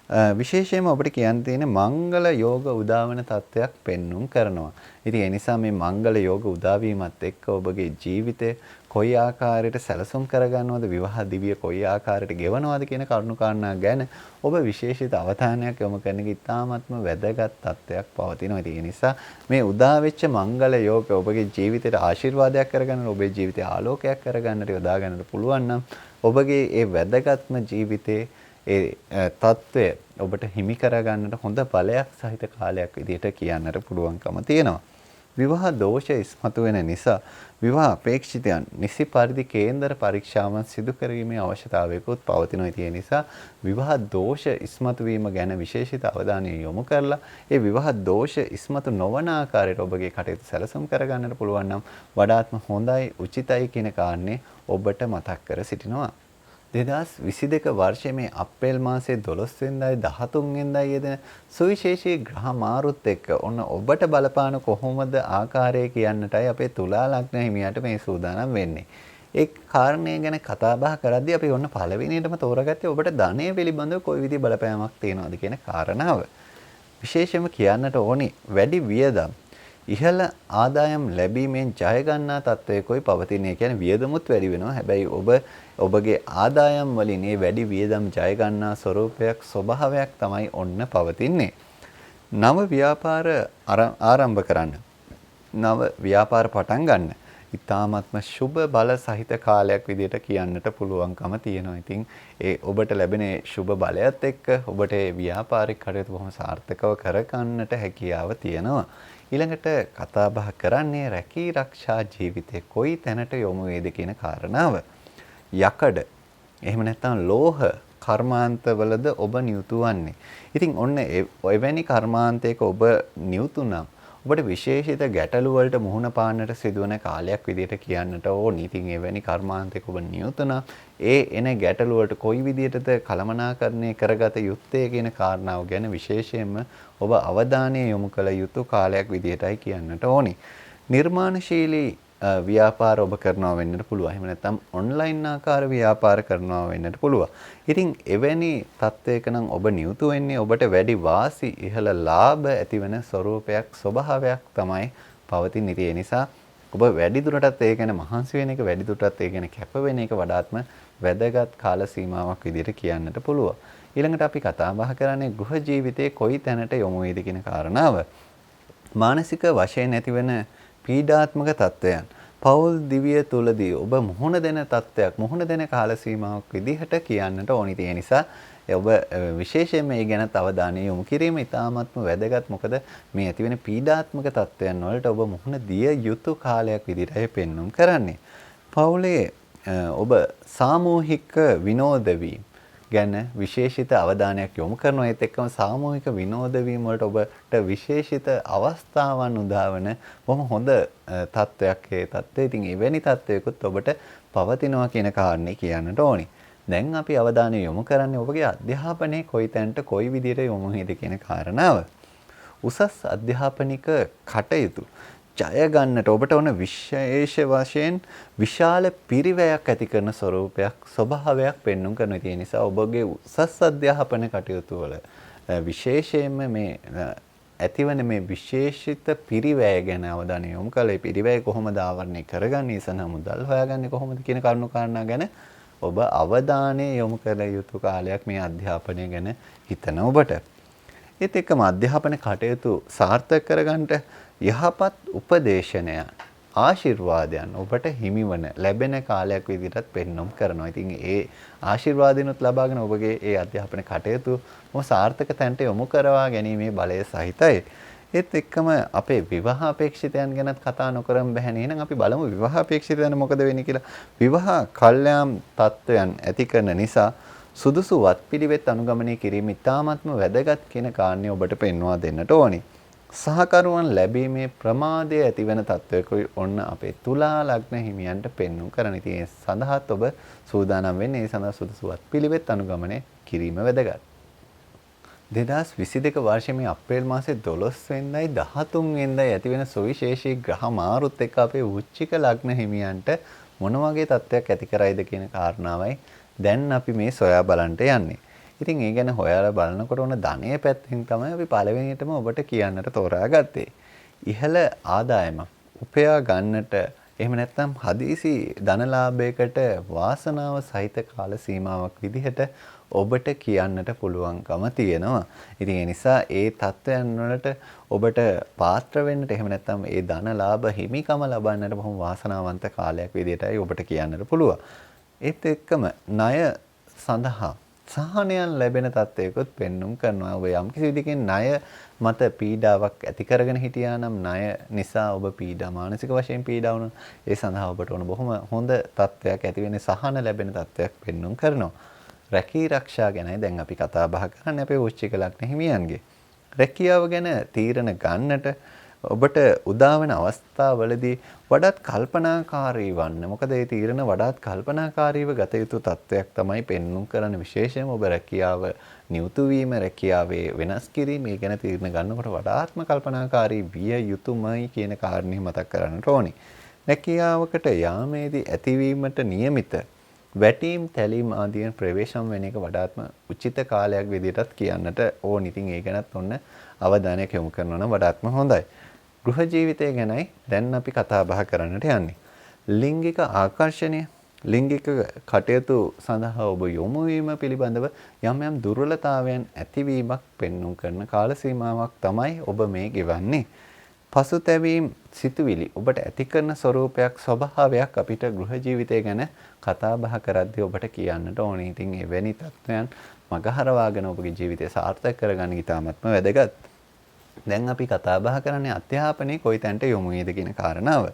විශේෂයෙන්ම ඔබට කියන්න තියෙන මංගල යෝග උදාවන තත්ත්වයක් පෙන්눔 කරනවා. ඉතින් ඒ නිසා මේ මංගල යෝග උදාවීමත් එක්ක ඔබගේ ජීවිතය කොයි ආකාරයට සැලසුම් කරගන්නවද විවාහ දිවිය කොයි ආකාරයට ගෙවනවද කියන කරුණු කාරණා ගැන ඔබ විශේෂිත අවධානයක් යොමු කරන එක ඉතාමත්ම වැදගත් තත්ත්වයක් පවතිනවා. ඉතින් ඒ නිසා මේ උදා වෙච්ච මංගල යෝග ඔබගේ ජීවිතයට ආශිර්වාදයක් කරගන්න ඔබේ ජීවිතය ආලෝකයක් කරගන්නට යොදා ගන්නට පුළුවන් නම් ඔබගේ ඒ වැදගත්ම ජීවිතයේ ඒ තත්ත්වය ඔබට හිමි කරගන්නට හොඳ බලයක් සහිත කාලයක් විදිහට කියන්නට පුළුවන්කම තියෙනවා. විවාහ දෝෂ ඉස්මතු වෙන නිසා විවාහ අපේක්ෂිතයන් නිසි පරිදි කේන්දර පරීක්ෂාවන් සිදු කිරීමේ අවශ්‍යතාවයකුත් පවතිනවා. ඒ නිසා විවාහ දෝෂ ඉස්මතු වීම ගැන විශේෂිත අවධානය යොමු කරලා ඒ විවාහ දෝෂ ඉස්මතු නොවන ආකාරයට ඔබගේ කටයුතු සැලසුම් කරගන්නට පුළුවන් නම් වඩාත්ම හොඳයි උචිතයි කියන කාරණේ ඔබට මතක් කර සිටිනවා. 2022 වර්ෂයේ මේ අප්‍රේල් මාසයේ 12 වෙනිදායි 13 වෙනිදායි යෙදෙන සුවිශේෂී ග්‍රහ මාරුත් එක්ක ඔන්න ඔබට බලපාන කොහොමද ආකාරය කියන්නටයි අපේ තුලා ලග්න හිමියාට මේ සූදානම් වෙන්නේ. ඒ කාරණේ ගැන කතා බහ කරද්දී අපි ඔන්න පළවෙනියටම තෝරගත්තේ ඔබට ධනය පිළිබඳව කොයි විදිහ බලපෑමක් තියෙනවද කියන කාරණාව. විශේෂයෙන්ම කියන්නට ඕනි වැඩි වියදම් ඉහළ ආදායම් ලැබීමෙන් ජය ගන්නා තත්වයකයි පවතින. ඒ කියන්නේ වියදමුත් වැඩි වෙනවා. හැබැයි ඔබගේ ආදායම් වලින් මේ වැඩි වියදම් ජය ගන්නා ස්වરૂපයක් ස්වභාවයක් තමයි ඔන්න පවතින්නේ. නව ව්‍යාපාර ආරම්භ කරන්න. නව ව්‍යාපාර පටන් ගන්න. ඉතාමත්ම සුබ බල සහිත කාලයක් විදිහට කියන්නට පුළුවන්කම තියෙනවා. ඉතින් ඒ ඔබට ලැබෙන සුබ බලයත් එක්ක ඔබට ඒ ව්‍යාපාරික කටයුතු බොහොම සාර්ථකව කරගන්නට හැකියාව තියෙනවා. ඊළඟට කතා බහ කරන්නේ රැකී රක්ෂා ජීවිතේ කොයි තැනට යොමු වේද කියන කාරණාව. යකඩ එහෙම නැත්නම් ලෝහ කර්මාන්තවලද ඔබ නියුතු වන්නේ. ඉතින් ඔන්න එවැනි කර්මාන්තයක ඔබ නියුතු නම් ඔබට විශේෂිත ගැටලු වලට මුහුණ පාන්නට සිදුවන කාලයක් විදිහට කියන්නට ඕනි. ඉතින් එවැනි කර්මාන්තයක ඔබ නියුතු නම් එන ගැටලු වලට කොයි විදිහටද කළමනාකරණය කරගත යුත්තේ කියන කාරණාව ගැන විශේෂයෙන්ම ඔබ අවධානය යොමු කළ යුතු කාලයක් විදිහටයි කියන්නට ඕනි. නිර්මාණශීලී ව්‍යාපාර ඔබ කරනවා වෙන්නට පුළුවන්. එහෙම නැත්නම් ඔන්ලයින් ආකාර ව්‍යාපාර කරනවා වෙන්නට පුළුවන්. ඉතින් එවැනි තත්වයක නම් ඔබ නියුතු වෙන්නේ ඔබට වැඩි වාසි ඉහළ ලාභ ඇතිවන ස්වરૂපයක් ස්වභාවයක් තමයි පවතින. ඉතින් ඒ නිසා ඔබ වැඩි දුරටත් ඒ ගැන මහන්සි වෙන එක වැඩි දුරටත් ඒ ගැන කැප වෙන එක වඩාත්ම වැදගත් කාල සීමාවක් විදිහට කියන්නට පුළුවන්. ඊළඟට අපි කතා බහ කරන්නේ ගෘහ ජීවිතයේ කොයි තැනට යොමු වේද කියන කාරණාව. මානසික වශයෙන් ඇතිවන පීඩාත්මක තත්වයන් පෞල් දිවිය තුලදී ඔබ මුහුණ දෙන තත්වයක් මුහුණ දෙන කාල සීමාවක් විදිහට කියන්නට ඕනි. ඒ නිසා ඔබ විශේෂයෙන්ම මේ ගැන අවධානය යොමු කිරීම ඉතාමත්ම වැදගත්. මොකද මේ ඇතිවෙන පීඩාත්මක තත්වයන් වලට ඔබ මුහුණ දිය යුතු කාලයක් විදිහටයි පෙන්වුම් කරන්නේ. පෞලේ ඔබ සාමූහික විනෝද වීම ගැන විශේෂිත අවධානයක් යොමු කරනවා. ඒත් එක්කම සාමූහික විනෝද වීම වලට ඔබට විශේෂිත අවස්ථාවන් උදාවන බොහොම හොඳ තත්වයක් ඒ තත්ත්වය. ඉතින් එවැනි තත්වයකුත් ඔබට පවතිනවා කියන කාරණේ කියන්නට ඕනි. දැන් අපි අවධානය යොමු කරන්නේ ඔබගේ අධ්‍යාපනයේ කොයි තැනට කොයි විදිහට යොමු වේද කියන කාරණාව. උසස් අධ්‍යාපනික කටයුතු ජය ගන්නට ඔබට ඕන විශේෂ වශයෙන් විශාල පිරිවැයක් ඇති කරන ස්වરૂපයක් ස්වභාවයක් පෙන්වුම් කරනවා. ඒ නිසා ඔබගේ උසස් අධ්‍යාපන කටයුතු වල විශේෂයෙන්ම මේ ඇතිවන මේ විශේෂිත පිරිවැය ගැන අවධානය යොමු කළා. ඒ පිරිවැය කොහොමද ආවරණය කරගන්නේ, ඉසන මුදල් හොයාගන්නේ කොහොමද කියන කරුණු කාරණා ගැන ඔබ අවධානය යොමු කළ යුතු කාලයක් මේ අධ්‍යාපනය ගැන හිතන ඔබට. ඒත් එක්කම අධ්‍යාපන කටයුතු සාර්ථක කරගන්නට යහපත් උපදේශනයන් ආශිර්වාදයන් ඔබට හිමිවන ලැබෙන කාලයක් විදිහටත් පෙන්වුම් කරනවා. ඉතින් ඒ ආශිර්වාදිනුත් ලබාගෙන ඔබගේ ඒ අධ්‍යාපන කටයුතු සාර්ථක තැනට යොමු කරවා ගැනීමේ බලය සහිතයි. ඒත් එක්කම අපේ විවාහ අපේක්ෂිතයන් ගැනත් කතා නොකරම බැහැ නේ. එහෙනම් අපි බලමු විවාහ අපේක්ෂිතයන් මොකද වෙන්නේ කියලා. විවාහ කල්යාම් තත්වයන් ඇති කරන නිසා සුදුසු වත්පිළිවෙත් අනුගමනය කිරීම ඉතාමත්ම වැදගත් කියන කාරණේ ඔබට පෙන්වා දෙන්නට ඕනි. සහකරුවන් ලැබීමේ ප්‍රමාදය ඇතිවන තත්වයකයි ඔන්න අපේ තුලා ලග්න හිමියන්ට පෙන්වුම් කරන. ඉතින් ඒ සඳහාත් ඔබ සූදානම් වෙන්නේ ඒ සඳහා සුදුසු වත්පිළිවෙත් අනුගමනය කිරීම වැදගත්. 2022 වර්ෂයේ අප්‍රේල් මාසේ 12 වෙනිදායි 13 වෙනිදායි ඇතිවෙන සුවිශේෂී ග්‍රහ මාරුත් එක්ක අපේ වෘශ්චික ලග්න හිමියන්ට මොන වගේ තත්ත්වයක් ඇති කරයිද කියන කාරණාවයි දැන් අපි මේ සොයා බලන්නට යන්නේ. ඉතින් ඒ ගැන හොයලා බලනකොට උන ධනයේ පැත්තෙන් තමයි අපි පළවෙනියටම ඔබට කියන්නට තෝරාගත්තේ. ඉහළ ආදායමක් උපයා ගන්නට එහෙම නැත්නම් හදිසි ධනලාභයකට වාසනාව සහිත කාල සීමාවක් විදිහට ඔබට කියන්නට පුළුවන්කම තියෙනවා. ඉතින් ඒ නිසා ඒ தත්වයන් වලට ඔබට පාත්‍ර වෙන්නට එහෙම නැත්නම් ඒ ධනලාභ හිමිකම ලබන්නට බොහොම වාසනාවන්ත කාලයක් විදිහටයි ඔබට කියන්නට පුළුවන්. ඒත් එක්කම ණය සඳහා සහනයන් ලැබෙන තත්ත්වයකොත් පෙන්වුම් කරනවා. ඔබ යම් කිසි විදිහකින් ණය මත පීඩාවක් ඇති කරගෙන හිටියා නම් ණය නිසා ඔබ මානසික වශයෙන් පීඩා වුණා. ඒ සඳහා ඔබට ඕන බොහොම හොඳ තත්ත්වයක් ඇති වෙන්නේ සහන ලැබෙන තත්ත්වයක් පෙන්වුම් කරනවා. රැකී ආරක්ෂා ගැනයි දැන් අපි කතා බහ කරන්නේ අපේ වෘශ්චික ලග්න හිමියන්ගේ. රැකියාව ගැන තීරණ ගන්නට ඔබට උදාවන අවස්ථාවලදී වඩාත් කල්පනාකාරී වන්න. මොකද මේ තීරණ වඩාත් කල්පනාකාරීව ගත යුතු තත්වයක් තමයි පෙන්වුම් කරන. විශේෂයෙන්ම ඔබ රැකියාව නියුතු වීම, රැකියාවේ වෙනස් කිරීම මේ ගැන තීරණ ගන්නකොට වඩාත්ම කල්පනාකාරී විය යුතුමයි කියන කාරණේ මතක් කරගන්නට ඕනේ. රැකියාවකට යාමේදී ඇතිවීමට නියමිත වැටීම් තැලීම් ආදීන් ප්‍රවේශම් වෙන එක වඩාත්ම උචිත කාලයක් විදිහටත් කියන්නට ඕන. ඉතින් ඒ ගැනත් ඔන්න අවධානයක් යොමු කරනවා නම් වඩාත්ම හොඳයි. ගෘහ ජීවිතය ගැනයි දැන් අපි කතා බහ කරන්නට යන්නේ. ලිංගික ආකර්ෂණය, ලිංගික කටයුතු සඳහා ඔබ යොමු වීම පිළිබඳව යම් යම් දුර්වලතාවයන් ඇතිවීමක් පෙන්වුම් කරන කාල සීමාවක් තමයි ඔබ මේ ගෙවන්නේ. පසුතැවීම් සිතුවිලි ඔබට ඇති කරන ස්වરૂපයක් ස්වභාවයක් අපිට ගෘහ ජීවිතය ගැන කතා බහ කරද්දී ඔබට කියන්නට ඕනේ. ඉතින් එවැනි තත්ත්වයන් මගහරවාගෙන ඔබගේ ජීවිතය සාර්ථක කරගන්න ඉතාමත්ම වැදගත්. දැන් අපි කතා බහ කරන්නේ අධ්‍යාපනයේ කොයි තැනට යොමු වේද කියන කාරණාව.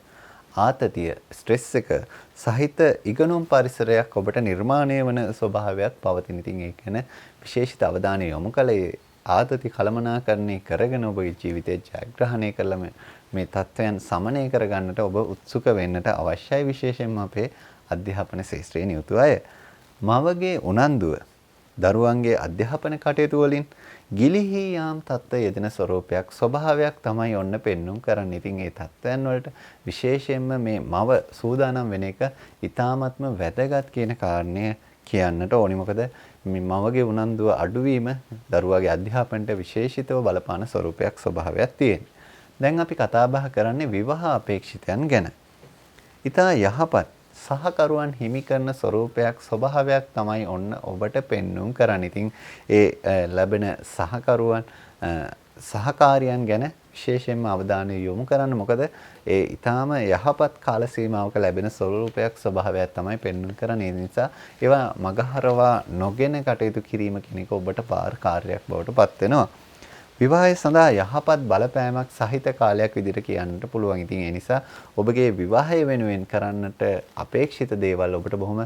ආතතිය, ස්ට්‍රෙස් එක සහිත ඉගෙනුම් පරිසරයක් ඔබට නිර්මාණය වන ස්වභාවයක් පවතින. ඉතින් ඒ ගැන විශේෂිත අවධානය යොමු කළේ ආතති කළමනාකරණය කරගෙන ඔබගේ ජීවිතය ජයග්‍රහණය කළ මේ තත්ත්වයන් සමනය කරගන්නට ඔබ උත්සුක වෙන්නට අවශ්‍යයි. විශේෂයෙන්ම අපේ අධ්‍යාපන ශාස්ත්‍රයේ නියුතු අය. මවගේ උනන්දුව දරුවන්ගේ අධ්‍යාපන කටයුතු වලින් ගිලිහි යාම් තත්ත්වයේ යෙදෙන ස්වરૂපයක් ස්වභාවයක් තමයි ඔන්න පෙන්눔 කරන්නේ. ඉතින් ඒ තත්ත්වයන් වලට විශේෂයෙන්ම මේ මව සූදානම් වෙන එක ඊ타ත්ම වැදගත් කියන කාරණය කියන්නට ඕනි. මොකද මේ මවගේ උනන්දුව අඩුවීම දරුවාගේ අධ්‍යාපනයට විශේෂිතව බලපාන ස්වરૂපයක් ස්වභාවයක් තියෙනවා. දැන් අපි කතා බහ කරන්නේ විවාහ අපේක්ෂිතයන් ගැන. ඊට යහපත් සහකරුවන් හිමි කරන ස්වરૂපයක් ස්වභාවයක් තමයි ඔන්න ඔබට පෙන්눔 කරන්නේ. ඉතින් ඒ ලැබෙන සහකරුවන් සහකාරියන් ගැන විශේෂයෙන්ම අවධානය යොමු කරන්න. මොකද ඒ ඊටාම යහපත් කාල සීමාවක ලැබෙන ස්වરૂපයක් ස්වභාවයක් තමයි පෙන්눔 කරන්නේ. ඒ නිසා ඒවා මගහරවා නොගෙන කටයුතු කිරීම කියන එක ඔබට පාර කාර්යයක් බවට පත් වෙනවා. විවාහය සඳහා යහපත් බලපෑමක් සහිත කාලයක් විදිහට කියන්නට පුළුවන්. ඉතින් ඒ නිසා ඔබගේ විවාහය වෙනුවෙන් කරන්නට අපේක්ෂිත දේවල් ඔබට බොහොම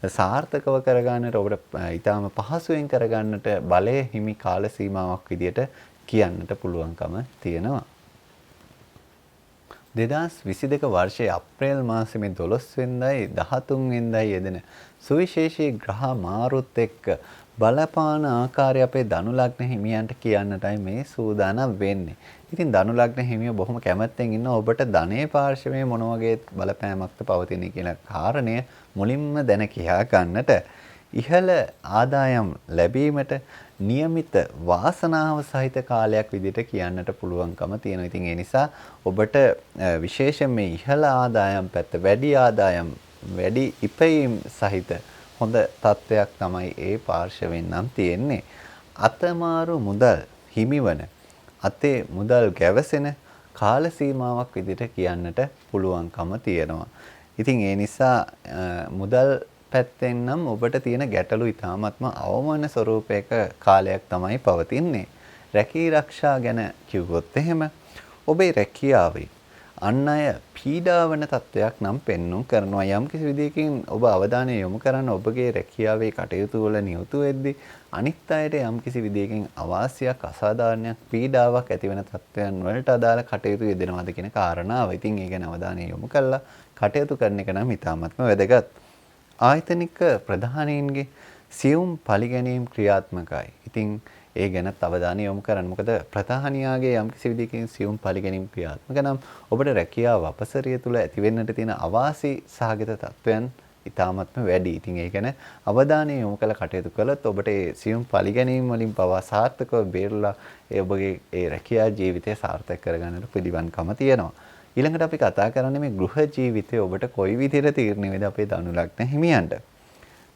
සාර්ථකව කරගන්නට ඔබට ඊටාම පහසුවෙන් කරගන්නට බලය හිමි කාල සීමාවක් විදිහට කියන්නට පුළුවන්කම තියෙනවා. 2022 වර්ෂයේ අප්‍රේල් මාසයේ 12 වෙනිදායි 13 වෙනිදායි යෙදෙන සුවිශේෂී ග්‍රහ මාරුත් එක්ක බලපාන ආකාරය අපේ ධනු ලග්න හිමියන්ට කියන්නටයි මේ සූදානම් වෙන්නේ. ඉතින් ධනු ලග්න හිමියෝ බොහොම කැමැත්තෙන් ඉන්න ඔබට ධනේ පාර්ශවයේ මොන වගේ බලපෑමක්ද පවතින්නේ කියන කාරණය මුලින්ම දැන කියා ගන්නට ඉහළ ආදායම් ලැබීමට નિયમિત වාසනාව සහිත කාලයක් විදිහට කියන්නට පුළුවන්කම තියෙනවා. ඉතින් ඒ නිසා ඔබට විශේෂයෙන් මේ ඉහළ ආදායම් පැත්ත වැඩි ආදායම් වැඩි ඉපයීම් සහිත හොඳ තත්ත්වයක් තමයි ඒ පාර්ශවෙන් නම් තියෙන්නේ. අතමාරු මුදල් හිමිවන අතේ මුදල් ගැවසෙන කාල සීමාවක් විදිහට කියන්නට පුළුවන්කම තියෙනවා. ඉතින් ඒ නිසා මුදල් පැත්තෙන් නම් ඔබට තියෙන ගැටලු ඉතාමත්ම අවමන ස්වરૂපයක කාලයක් තමයි පවතින්නේ. රැකී ආරක්ෂා ගැන කිව්වොත් එහෙම ඔබේ රැකියාවේ අන් අය පීඩා වන තත්ත්වයක් නම් පෙන්눔 කරනවා. යම් කිසි විදිහකින් ඔබ අවධානය යොමු කරන ඔබගේ රැකියාවේ කටයුතු වල නියුතු වෙද්දී අනිත් අයට යම් කිසි විදිහකින් අවාසියක් අසාධාරණයක් පීඩාවක් ඇති වෙන තත්ත්වයන් වලට අදාළ කටයුතු යෙදෙනවාද කියන කාරණාව. ඉතින් ඒ ගැන අවධානය යොමු කළා කටයුතු කරන එක නම් ඉතාමත්ම වැදගත්. ආයතනික ප්‍රධානීන්ගේ සියුම් පරිගැනීම් ක්‍රියාත්මකයි. ඉතින් ඒ ගැනත් අවධානය යොමු කරන්න. මොකද ප්‍රධානියාගේ යම් කිසි විදිහකින් සියුම් පරිගැනීම් ක්‍රියාත්මක නම් ඔබට රැකියාව අපසරිය තුල ඇති වෙන්නට තියෙන අවාසි සහගත තත්වයන් ඉතාමත්ම වැඩි. ඉතින් ඒ ගැන අවධානය යොමු කළ කටයුතු කළොත් ඔබට ඒ සියුම් පරිගැනීම් වලින් පවා සාර්ථකව බේරලා ඒ ඔබගේ ඒ රැකියා ජීවිතය සාර්ථක කරගන්නට පිළිවන්කම තියෙනවා. ඊළඟට අපි කතා කරන්නේ මේ ගෘහ ජීවිතය ඔබට කොයි විදිහට තීරණය වේද අපේ ධනු ලග්න හිමියන්ට.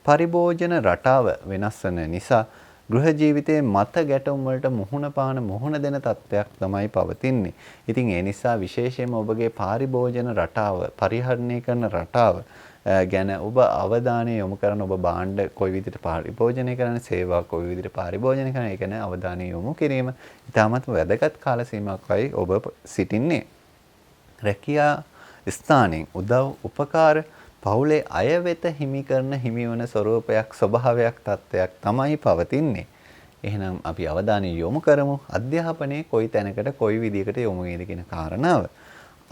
පරිභෝජන රටාව වෙනස් වෙන නිසා ගෘහ ජීවිතයේ මත ගැටුම් වලට මුහුණ දෙන තත්ත්වයක් තමයි පවතින්නේ. ඉතින් ඒ නිසා විශේෂයෙන්ම ඔබගේ පරිභෝජන රටාව, පරිහරණය කරන රටාව ගැන ඔබ අවධානය යොමු කරන ඔබ භාණ්ඩ කොයි විදිහට පරිභෝජනය කරන, සේවා කොයි විදිහට පරිභෝජනය කරන, ඒ ගැන අවධානය යොමු කිරීම ඉතාමත් වැදගත් කාල සීමාවකයි ඔබ සිටින්නේ. රැකියා ස්ථානයෙන් උදව් උපකාර පවුලේ අය වෙත හිමි කරන හිමිවන ස්වરૂපයක් ස්වභාවයක් තත්ත්වයක් තමයි පවතින්නේ. එහෙනම් අපි අවධානය යොමු කරමු අධ්‍යාපනයේ කොයි තැනකට කොයි විදිහකට යොමු වේද කියන කාරණාව.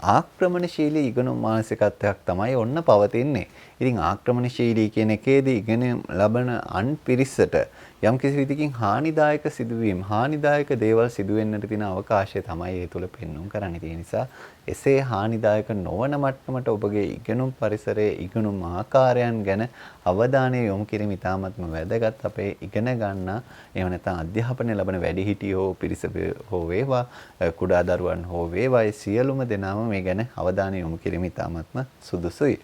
ආක්‍රමණශීලී ඉගෙනුම් මානසිකත්වයක් තමයි ඔන්න පවතින්නේ. ඉතින් ආක්‍රමණශීලී කියන එකේදී ඉගෙන ලබන අන් පිරිසට යම් කිසි විදිහකින් හානිදායක සිදුවීම් හානිදායක දේවල් සිදු වෙන්නට තියෙන අවකාශය තමයි ඒ තුල පෙන්වුම් කරන්නේ. ඒ නිසා එසේ හානිදායක නොවන මට්ටමට ඔබගේ ඉගෙනුම් පරිසරයේ ඉගෙනුම් ආකාරයන් ගැන අවධානය යොමු කිරීම ඉතාමත්ම වැදගත්. අපේ ඉගෙන ගන්න එහෙම නැත්නම් අධ්‍යාපනය ලබන වැඩිහිටියෝ පිරිස හෝ වේවා කුඩා දරුවන් හෝ වේවා සියලුම දෙනාම මේ ගැන අවධානය යොමු කිරීම ඉතාමත්ම සුදුසුයි.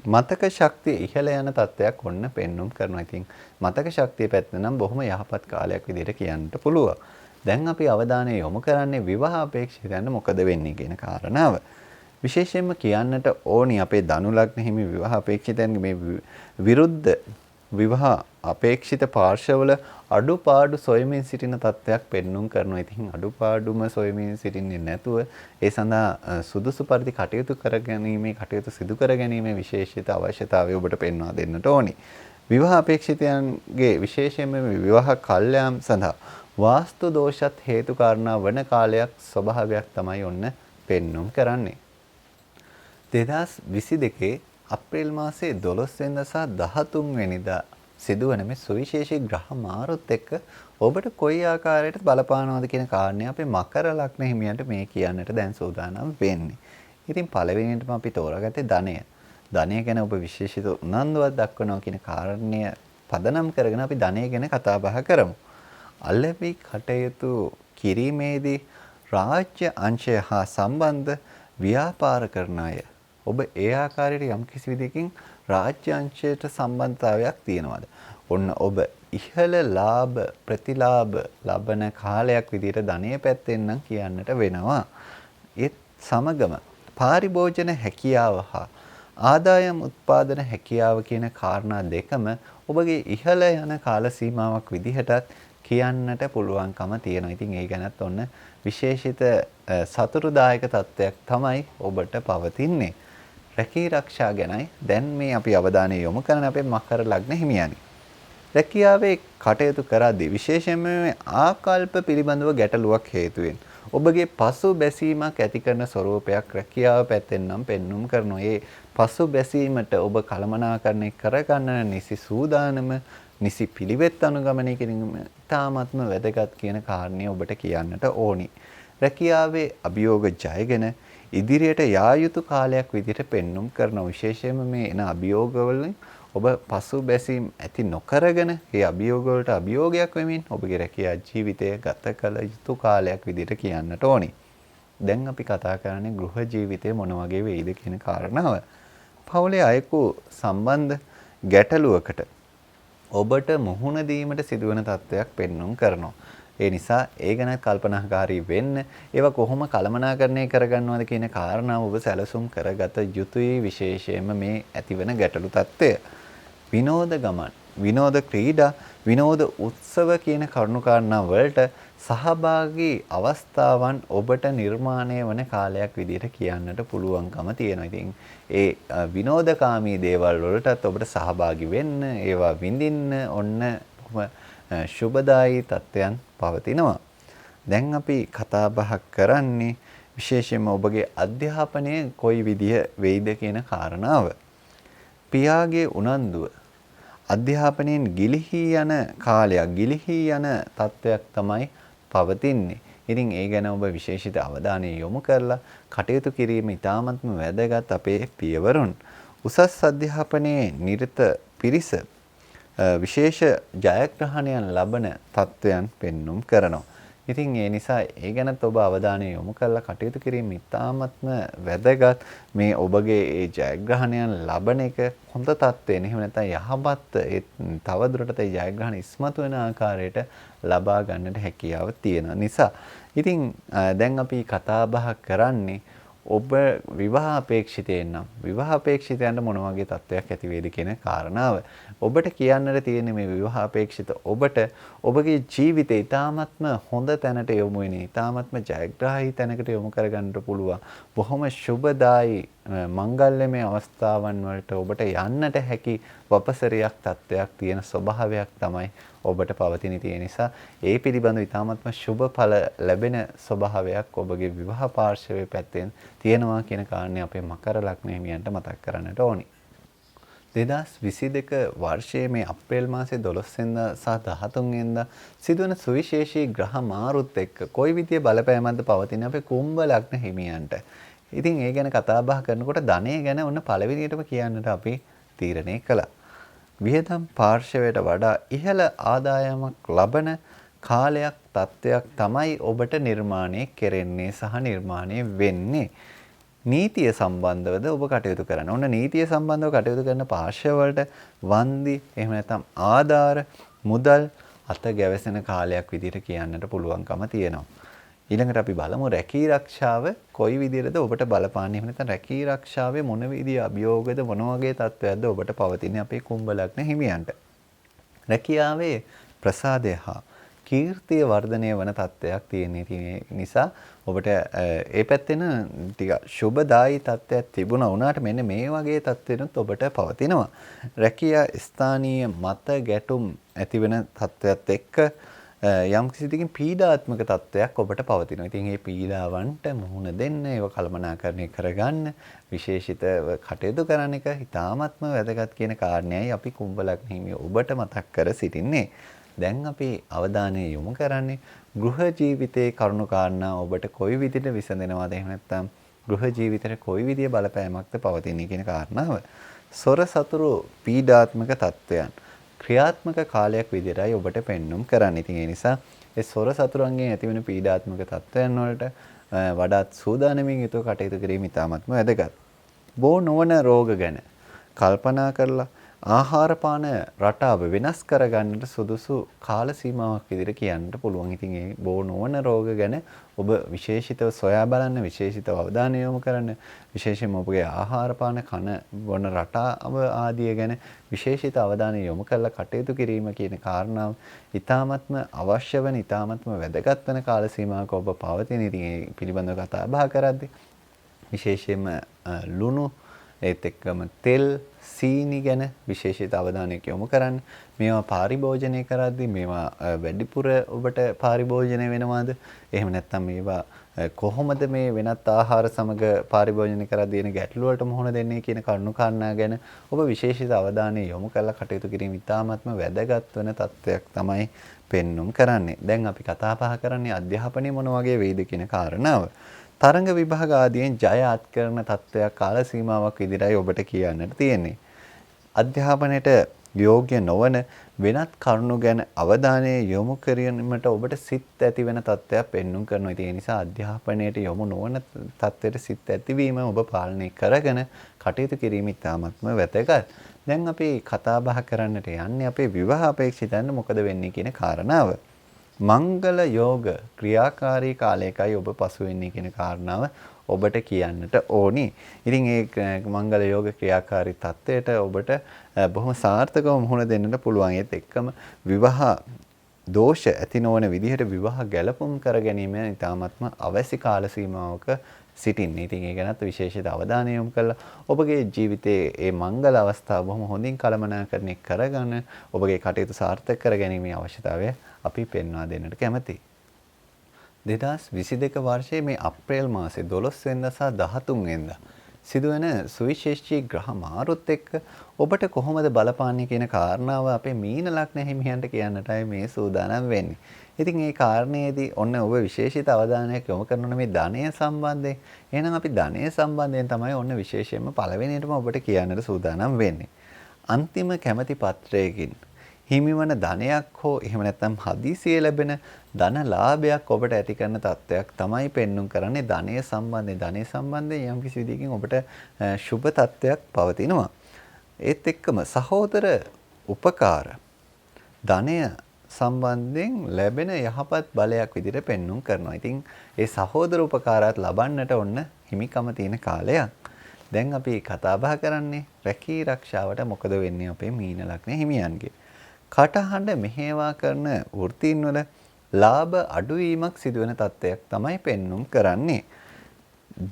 මතක ශක්තිය ඉහළ යන තත්ත්වයක් ඔන්න පෙන්눔 කරනවා. ඉතින් මතක ශක්තිය පැත්ත නම් බොහොම යහපත් කාලයක් විදිහට කියන්නට පුළුවන්. දැන් අපි අවධානය යොමු කරන්නේ විවාහ අපේක්ෂිතයන්ට මොකද වෙන්නේ කියන කාරණාව. විශේෂයෙන්ම කියන්නට ඕනි අපේ ධනු ලග්න හිමි විවාහ අපේක්ෂිතයන්ගේ මේ විරුද්ධ විවාහ අපේක්ෂිත පාර්ශවවල අඩුපාඩු සොයමින් සිටින තත්ත්වයක් පෙන්눔 කරනවා. ඉතින් අඩුපාඩුම සොයමින් සිටින්නේ නැතුව ඒ සඳහා සුදුසු පරිදි කටයුතු කරගැනීමේ කටයුතු සිදු කරගැනීමේ විශේෂිත අවශ්‍යතාවය ඔබට පෙන්වා දෙන්නට ඕනි. විවාහ අපේක්ෂිතයන්ගේ විශේෂයෙන්ම විවාහ කල්යාම් සඳහා වාස්තු දෝෂත් හේතු කාරණා වන කාලයක් ස්වභාවයක් තමයි ඔන්න පෙන්눔 කරන්නේ. 2022 අප්‍රේල් මාසයේ 12 වෙනිදා සහ 13 වෙනිදා සිදුවන මේ සුවිශේෂී ග්‍රහ මාරුත් එක්ක ඔබට කොයි ආකාරයකට බලපානවද කියන කාරණේ අපේ මකර ලග්න හිමියන්ට මේ කියන්නට දැන් සූදානම් වෙන්නේ. ඉතින් පළවෙනියටම අපි තෝරාගත්තේ ධනය. ධනය ගැන ඔබ විශේෂිත උනන්දුවක් දක්වනවා කියන කාරණය පදනම් කරගෙන අපි ධනය ගැන කතා බහ කරමු. අලෙවි කටයුතු කිරීමේදී රාජ්‍ය අංශය හා සම්බන්ධ ව්‍යාපාර කරන අය ඔබ ඒ ආකාරයට යම් කිසි විදිහකින් රාජ්‍ය අංශයට සම්බන්ධතාවයක් තියෙනවාද? ඔන්න ඔබ ඉහළ ලාභ ප්‍රතිලාභ ලබන කාලයක් විදිහට ධනය පැත්තෙන් නම් කියන්නට වෙනවා. ඒත් සමගම පාරිභෝජන හැකියාව හා ආදායම් උත්පාදන හැකියාව කියන කාරණා දෙකම ඔබගේ ඉහළ යන කාල සීමාවක් විදිහටත් කියන්නට පුළුවන්කම තියෙනවා. ඉතින් ඒ ගැනත් ඔන්න විශේෂිත සතුටුදායක තත්ත්වයක් තමයි ඔබට පවතින්නේ. රැකී ආරක්ෂා ගැනයි දැන් මේ අපි අවධානය යොමු කරන අපේ මකර ලග්න හිමියනි. රැකියාවේ කටයුතු කරද්දී විශේෂයෙන්ම ආකල්ප පිළිබඳව ගැටලුවක් හේතුවෙන් ඔබගේ පසු බැසීමක් ඇති කරන ස්වરૂපයක් රැකියාව පැත්තෙන් නම් පෙන්눔 කරනවා. ඒ පසු බැසීමට ඔබ කළමනාකරණය කරගන්න නිසි සූදානම නිසි පිළිවෙත් අනුගමනය කිරීම ඉතාමත්ම වැදගත් කියන කාරණේ ඔබට කියන්නට ඕනි. රැකියාවේ අභියෝග ජයගෙන ඉදිරියට යා යුතු කාලයක් විදිහට පෙන්눔 කරන විශේෂයෙන්ම මේ එන අභියෝග වලින් ඔබ පසු බැසීම් ඇති නොකරගෙන ඒ අභියෝග වලට අභියෝගයක් වෙමින් ඔබගේ රැකියා ජීවිතය ගත කළ යුතු කාලයක් විදිහට කියන්නට ඕනි. දැන් අපි කතා කරන්නේ ගෘහ ජීවිතය මොන වගේ වෙයිද කියන කාරණාව. පවුලේ අයෙකු සම්බන්ධ ගැටලුවකට ඔබට මුහුණ දීමට සිදුවන තත්ත්වයක් පෙන්눔 කරනවා. ඒ නිසා ඒ ගැන කල්පනාකාරී වෙන්න ඒවා කොහොම කළමනාකරණය කරගන්නවද කියන කාරණාව ඔබ සැලසුම් කරගත යුතුයි. විශේෂයෙන්ම මේ ඇතිවන ගැටලු තත්ත්වය. විනෝද ගමන්, විනෝද ක්‍රීඩා, විනෝද උත්සව කියන කරුණු කාරණා වලට සහභාගී අවස්ථාවන් ඔබට නිර්මාණය වන කාලයක් විදිහට කියන්නට පුළුවන්කම තියෙනවා. ඉතින් ඒ විනෝදකාමී දේවල් වලටත් ඔබට සහභාගී වෙන්න, ඒවා විඳින්න ඔන්න ශුභදායී තත්ත්වයන් පවතිනවා. දැන් අපි කතා බහ කරන්නේ විශේෂයෙන්ම ඔබගේ අධ්‍යාපනය කොයි විදිහ වෙයිද කියන කාරණාව. පියාගේ උනන්දුව අධ්‍යාපනයෙන් ගිලිහි යන කාලයක්, ගිලිහි යන තත්ත්වයක් තමයි පවතින්නේ. ඉතින් ඒ ගැන ඔබ විශේෂිත අවධානය යොමු කරලා කටයුතු කිරීම ඉතාමත්ම වැදගත් අපේ පියවරුන්. උසස් අධ්‍යාපනයේ නිරත පිරිස විශේෂ ජයග්‍රහණයන් ලබන තත්ත්වයන් පෙන්눔 කරනවා. ඉතින් ඒ නිසා ඒ ගැනත් ඔබ අවධානය යොමු කරලා කටයුතු කිරීම ඉතාමත්ම වැදගත්. මේ ඔබගේ ඒ ජයග්‍රහණයන් ලබන එක හොඳ තත්ත්වෙන් එහෙම නැත්නම් යහපත් තවදුරටත් ඒ ජයග්‍රහණ ඉස්මතු වෙන ආකාරයට ලබා ගන්නට හැකියාව තියෙන නිසා. ඉතින් දැන් අපි කතා බහ කරන්නේ ඔබ විවාහ අපේක්ෂිතයෙන් නම් විවාහ අපේක්ෂිතයන්ට මොන වගේ තත්ත්වයක් ඇති වේද කියන කාරණාව. ඔබට කියන්නට තියෙන මේ විවාහ අපේක්ෂිත ඔබට ඔබගේ ජීවිතේ ඊ타ත්ම හොඳ තැනට යොමු වෙන, ඊ타ත්ම ජයග්‍රාහී තැනකට යොමු කරගන්නට පුළුවන්. බොහොම සුබදායි මංගල්‍යමය අවස්ථාවන් වලට ඔබට යන්නට හැකි වපසරියක් තත්ත්වයක් තියෙන ස්වභාවයක් තමයි ඔබට පවතින තියෙන නිසා ඒ පිළිබඳව ඊ타ත්ම සුබඵල ලැබෙන ස්වභාවයක් ඔබගේ විවාහ පාර්ශවයේ පැත්තෙන් තියෙනවා කියන කාරණේ අපේ මකර ලග්න හිමියන්ට මතක් කරන්නට ඕනි. 2022 වර්ෂයේ මේ අප්‍රේල් මාසේ 12 වෙනිදා සහ 13 වෙනිදා සිදුවන සුවිශේෂී ග්‍රහ මාරුත් එක්ක කොයි විදිය බලපෑමක්ද පවතින අපේ කුම්භ ලග්න හිමියන්ට. ඉතින් ඒ ගැන කතා බහ කරනකොට ධනය ගැන ඔන්න පළවෙනියටම කියන්නට අපි තීරණය කළා. වියදම් පාර්ශවයට වඩා ඉහළ ආදායමක් ලබන කාලයක් තත්ත්වයක් තමයි ඔබට නිර්මාණය කෙරෙන්නේ සහ නිර්මාණය වෙන්නේ. නීතිය සම්බන්ධවද ඔබ කටයුතු කරන්න. ඔන්න නීතිය සම්බන්ධව කටයුතු කරන පාර්ශවවලට වන්දි එහෙම නැත්නම් ආධාර මුදල් අත ගැවසෙන කාලයක් විදිහට කියන්නට පුළුවන්කම තියෙනවා. ඊළඟට අපි බලමු රැකී ආරක්ෂාව කොයි විදිහටද ඔබට බලපාන්නේ. එහෙම නැත්නම් රැකී ආරක්ෂාවේ මොන විදිහේ අභියෝගද මොන වගේ තත්ත්වයක්ද ඔබට පවතින්නේ අපේ කුම්භ ලග්න හිමියන්ට. රැකියාවේ ප්‍රසාදය හා කීර්තිය වර්ධනය වන තත්ත්වයක් තියෙන නිසා ඔබට ඒ පැත්තෙන ටික සුබදායි තත්ත්වයක් තිබුණා වුණාට මෙන්න මේ වගේ තත්ත්වෙනුත් ඔබට පවතිනවා. රැකියා ස්ථානීය මත ගැටුම් ඇතිවෙන තත්ත්වයක් එක්ක යම් කිසිදකින් පීඩාත්මක තත්ත්වයක් ඔබට පවතිනවා. ඉතින් මේ පීඩාවන්ට මුහුණ දෙන්න, ඒව කළමනාකරණය කරගන්න, විශේෂිතව කටයුතු කරන එක ඉතාමත්ම වැදගත් කියන කාරණයයි අපි කුම්භ ලග්න හිමියෝ ඔබට මතක් කර සිටින්නේ. දැන් අපි අවධානය යොමු කරන්නේ ගෘහ ජීවිතයේ කරුණු කාරණා ඔබට කොයි විදිහට විසඳෙනවද එහෙම නැත්නම් ගෘහ ජීවිතේ කොයි විදිහේ බලපෑමක්ද පවතින්නේ කියන කාරණාව. සොර සතුරු පීඩාත්මක තත්ත්වයන් ක්‍රියාත්මක කාලයක් විදිහටයි ඔබට පෙන්눔 කරන්නේ. ඉතින් ඒ නිසා ඒ සොර සතුරුන්ගෙන් ඇතිවන පීඩාත්මක තත්ත්වයන් වලට වඩාත් සූදානමින් යුතුව කටයුතු කිරීම ඉතාමත්ම වැදගත්. බෝ නොවන රෝග ගැන කල්පනා කරලා ආහාර පාන රටාව වෙනස් කරගන්නට සුදුසු කාල සීමාවක් විදිහට කියන්නට පුළුවන්. ඉතින් ඒ බෝ නොවන රෝග ගැන ඔබ විශේෂිතව සොයා බලන්න, විශේෂිතව අවධානය යොමු කරන්න, විශේෂයෙන්ම ඔබගේ ආහාර පාන කන බොන රටාව ආදිය ගැන විශේෂිත අවධානය යොමු කරලා කටයුතු කිරීම කියන කාරණාව ඉතාමත්ම අවශ්‍ය වෙන, ඉතාමත්ම වැදගත් වෙන කාල සීමාවක ඔබ පවතින. ඉතින් ඒ පිළිබඳව කතා බහ කරද්දී විශේෂයෙන්ම ලුණු ඒත් එක්කම තෙල් සීනි ගැන විශේෂිත අවධානයක් යොමු කරන්න. මේවා පරිභෝජනය කරද්දී මේවා වැඩිපුර ඔබට පරිභෝජනය වෙනවද? එහෙම නැත්නම් මේවා කොහොමද මේ වෙනත් ආහාර සමග පරිභෝජනය කරද්දී එන ගැටලු වලට මුහුණ දෙන්නේ කියන කරුණු කාරණා ගැන ඔබ විශේෂිත අවධානය යොමු කරලා කටයුතු කිරීම ඉතාමත්ම වැදගත් වෙන තත්ත්වයක් තමයි පෙන්눔 කරන්නේ. දැන් අපි කතා බහ කරන්නේ අධ්‍යාපනය මොන වගේ වේද කියන කාරණාව. තරඟ විභාග ආදියෙන් ජය අත්කරන තත්ත්වයක් කාල සීමාවක් විදිහටයි ඔබට කියන්නට තියෙන්නේ. අධ්‍යාපනයට යෝග්‍ය නොවන වෙනත් කරුණු ගැන අවධානය යොමු කිරීමට ඔබට සිත් ඇති වෙන තත්ත්වයක් පෙන්눔 කරනවා. ඒ නිසා අධ්‍යාපනයට යොමු නොවන තත්ත්වයට සිත් ඇතිවීම ඔබ පාලනය කරගෙන කටයුතු කිරීම ඉතාමත්ම වැදගත්. දැන් අපි කතා බහ කරන්නට යන්නේ අපේ විවාහ අපේක්ෂිතයන්ට මොකද වෙන්නේ කියන කාරණාව. මංගල යෝග ක්‍රියාකාරී කාලයකයි ඔබ පසු වෙන්නේ කියන කාරණාව ඔබට කියන්නට ඕනි. ඉතින් ඒ මංගල යෝග ක්‍රියාකාරී තත්ත්වයට ඔබට බොහොම සාර්ථකව මුහුණ දෙන්නට පුළුවන්. ඒත් එක්කම විවාහ දෝෂ ඇති නොවන විදිහට විවාහ ගැලපුම් කර ගැනීම ඉතාමත්ම අවශ්‍ය කාල සීමාවක සිටින්නේ. ඉතින් ඒ ගැනත් විශේෂිත අවධානය යොමු කළා ඔබගේ ජීවිතයේ මේ මංගල අවස්ථාව බොහොම හොඳින් කළමනාකරණය කරගන්න ඔබගේ කටයුතු සාර්ථක කර ගැනීමේ අවශ්‍යතාවය අපි පෙන්වා දෙන්නට කැමැතියි. 2022 වර්ෂයේ මේ අප්‍රේල් මාසේ 12 වෙනිදා සහ 13 වෙනිදා සිදුවෙන සුවිශේෂී ග්‍රහ මාරුත් එක්ක ඔබට කොහොමද බලපාන්නේ කියන කාරණාව අපේ මීන ලග්න හිමියන්ට කියන්නටයි මේ සූදානම් වෙන්නේ. ඉතින් මේ කාරණේදී ඔන්න ඔබ විශේෂිත අවධානයක් යොමු කරන මේ ධනය සම්බන්ධයෙන්. එහෙනම් අපි ධනය සම්බන්ධයෙන් තමයි ඔන්න විශේෂයෙන්ම පළවෙනියටම ඔබට කියන්නට සූදානම් වෙන්නේ. අන්තිම කැමැති පත්‍රයකින් හිමිවන ධනයක් හෝ එහෙම නැත්නම් හදිසියේ ලැබෙන ධන ලාභයක් ඔබට ඇති කරන තත්ත්වයක් තමයි පෙන්눔 කරන්නේ ධනය සම්බන්ධයෙන්. ධනය සම්බන්ධයෙන් යම් කිසි විදිහකින් ඔබට සුබ තත්ත්වයක් පවතිනවා. ඒත් එක්කම සහෝදර උපකාර ධනය සම්බන්ධයෙන් ලැබෙන යහපත් බලයක් විදිහට පෙන්눔 කරනවා. ඉතින් ඒ සහෝදර උපකාරات ලබන්නට ඔන්න හිමිකම තියෙන කාලයක්. දැන් අපි කතා බහ කරන්නේ රැකී ආරක්ෂාවට මොකද වෙන්නේ අපේ මීන ලග්න හිමියන්ගේ. කටහඬ මෙහෙවා කරන වෘත්තීන් වල ලාභ අඩුවීමක් සිදුවෙන තත්ත්වයක් තමයි පෙන්눔 කරන්නේ.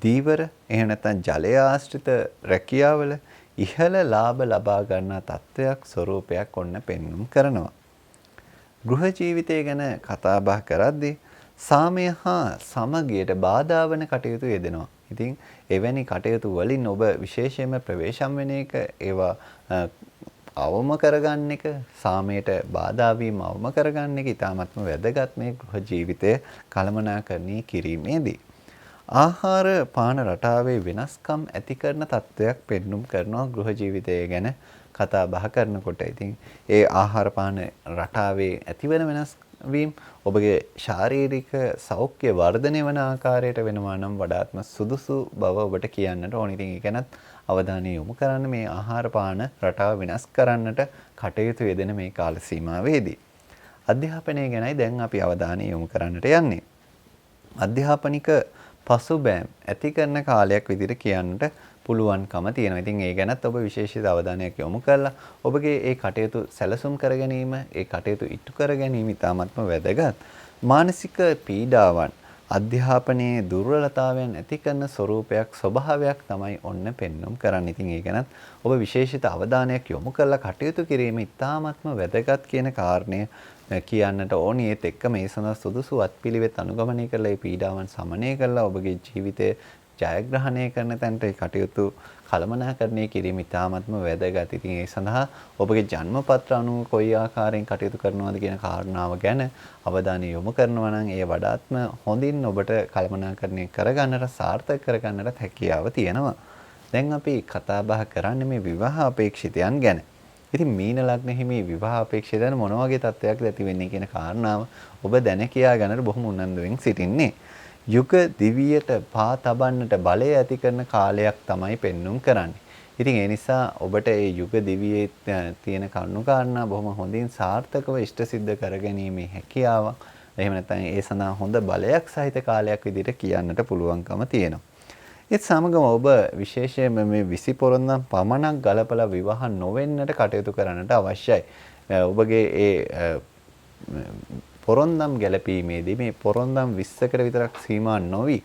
දීවර එහෙම නැත්නම් ජලය ආශ්‍රිත රැකියාවල ඉහළ ලාභ ලබා ගන්නා තත්ත්වයක් ස්වરૂපයක් ඔන්න පෙන්눔 කරනවා. ගෘහ ජීවිතය ගැන කතා බහ කරද්දී සාමය හා සමගියට බාධා වන කටයුතු යෙදෙනවා. ඉතින් එවැනි කටයුතු වලින් ඔබ විශේෂයෙන්ම ප්‍රවේශම් වෙන එක ඒවා අවම කරගන්න එක, සාමයට බාධා වීම අවම කරගන්න එක ඉතාමත්ම වැදගත් මේ ගෘහ ජීවිතය කළමනාකරණය කිරීමේදී. ආහාර පාන රටාවේ වෙනස්කම් ඇති කරන තත්ත්වයක් පෙන්눔 කරනවා ගෘහ ජීවිතය ගැන කතා බහ කරනකොට. ඉතින් ඒ ආහාර පාන රටාවේ ඇතිවන වෙනස්වීම් ඔබගේ ශාරීරික සෞඛ්‍ය වර්ධනය වන ආකාරයට වෙනවා නම් වඩාත්ම සුදුසු බව ඔබට කියන්නට ඕන. ඉතින් ඒ ගැනත් අවධානය යොමු කරන්න මේ ආහාර පාන රටාව වෙනස් කරන්නට කටයුතු යෙදෙන මේ කාල සීමාවේදී. අධ්‍යාපනය ගැනයි දැන් අපි අවධානය යොමු කරන්නට යන්නේ. අධ්‍යාපනික පසුබෑම් ඇති කරන කාලයක් විදිහට කියන්නට පුළුවන්කම තියෙනවා. ඉතින් ඒ ගැනත් ඔබ විශේෂිත අවධානයක් යොමු කරලා ඔබගේ ඒ කටයුතු සැලසුම් කර ගැනීම, ඒ කටයුතු ඉටු කර ගැනීම ඉතාමත්ම වැදගත්. මානසික පීඩාවන්, අධ්‍යාපනයේ දුර්වලතාවයන් ඇති කරන ස්වરૂපයක්, ස්වභාවයක් තමයි ඔන්න පෙන්눔 කරන්නේ. ඉතින් ඒ ගැනත් ඔබ විශේෂිත අවධානයක් යොමු කරලා කටයුතු කිරීම ඉතාමත්ම වැදගත් කියන කාරණය කියන්නට ඕනි. ඒත් එක්ක මේ සඳහා සුදුසු වත්පිළිවෙත් අනුගමනය කරලා මේ පීඩාවන් සමනය කරලා ඔබගේ ජීවිතය ජයග්‍රහණය කරන තැනට ඒ කටයුතු කළමනාකරණය කිරීම ඉතාමත්ම වැදගත්. ඉතින් ඒ සඳහා ඔබගේ ජන්මපත්‍ර අනුව කොයි ආකාරයෙන් කටයුතු කරනවද කියන කාරණාව ගැන අවධානය යොමු කරනවා නම් ඒ වඩාත්ම හොඳින් ඔබට කළමනාකරණය කරගන්නට, සාර්ථක කරගන්නට හැකියාව තියෙනවා. දැන් අපි කතා බහ කරන්නේ මේ විවාහ අපේක්ෂිතයන් ගැන. ඉතින් මීන ලග්න හිමි විවාහ අපේක්ෂිතයන් මොන වගේ තත්ත්වයක්ද ඇති වෙන්නේ කියන කාරණාව ඔබ දැන කියා ගන්නට බොහොම උනන්දුවෙන් සිටින්නේ. යුග දිවියට පා තබන්නට බලය ඇති කරන කාලයක් තමයි පෙන්눔 කරන්නේ. ඉතින් ඒ නිසා ඔබට මේ යුග දිවියේ තියෙන කරුණු කාරණා බොහොම හොඳින් සාර්ථකව ඉෂ්ට සිද්ධ කරගැනීමේ හැකියාවක්, එහෙම නැත්නම් ඒ සඳහා හොඳ බලයක් සහිත කාලයක් විදිහට කියන්නට පුළුවන්කම තියෙනවා. ඒත් සමගම ඔබ විශේෂයෙන්ම මේ 20 පොරොන්දම් පමණක් ගලපලා විවාහ නොවෙන්නට කටයුතු කරන්නට අවශ්‍යයි. ඔබගේ ඒ පොරොන්දම් ගැලපීමේදී මේ පොරොන්දම් 20කට විතරක් සීමා නොවි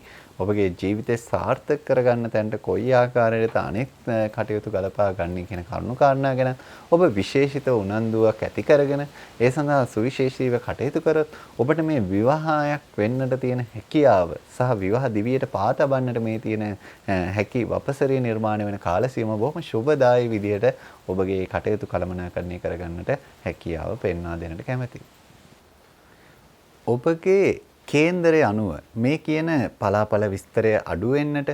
ඔබගේ ජීවිතය සාර්ථක කරගන්න තැනට කොයි ආකාරයකද අනෙක් කටයුතු ගලපා ගන්න කියන කරුණු කාරණා ගැන ඔබ විශේෂිත උනන්දුවක් ඇති කරගෙන ඒ සඳහා සුවිශේෂීව කටයුතු කරොත් ඔබට මේ විවාහයක් වෙන්නට තියෙන හැකියාව සහ විවාහ දිවියට පා තබන්නට මේ තියෙන හැකි වපසරිය නිර්මාණය වෙන කාල සීමාව බොහොම සුබදායී විදියට ඔබගේ කටයුතු කළමනාකරණය කරගන්නට හැකියාව පෙන්වා දෙන්නට කැමැතියි. ඔබගේ කේන්දරය අනුව මේ කියන පලාපල විස්තරය අඩු වෙන්නට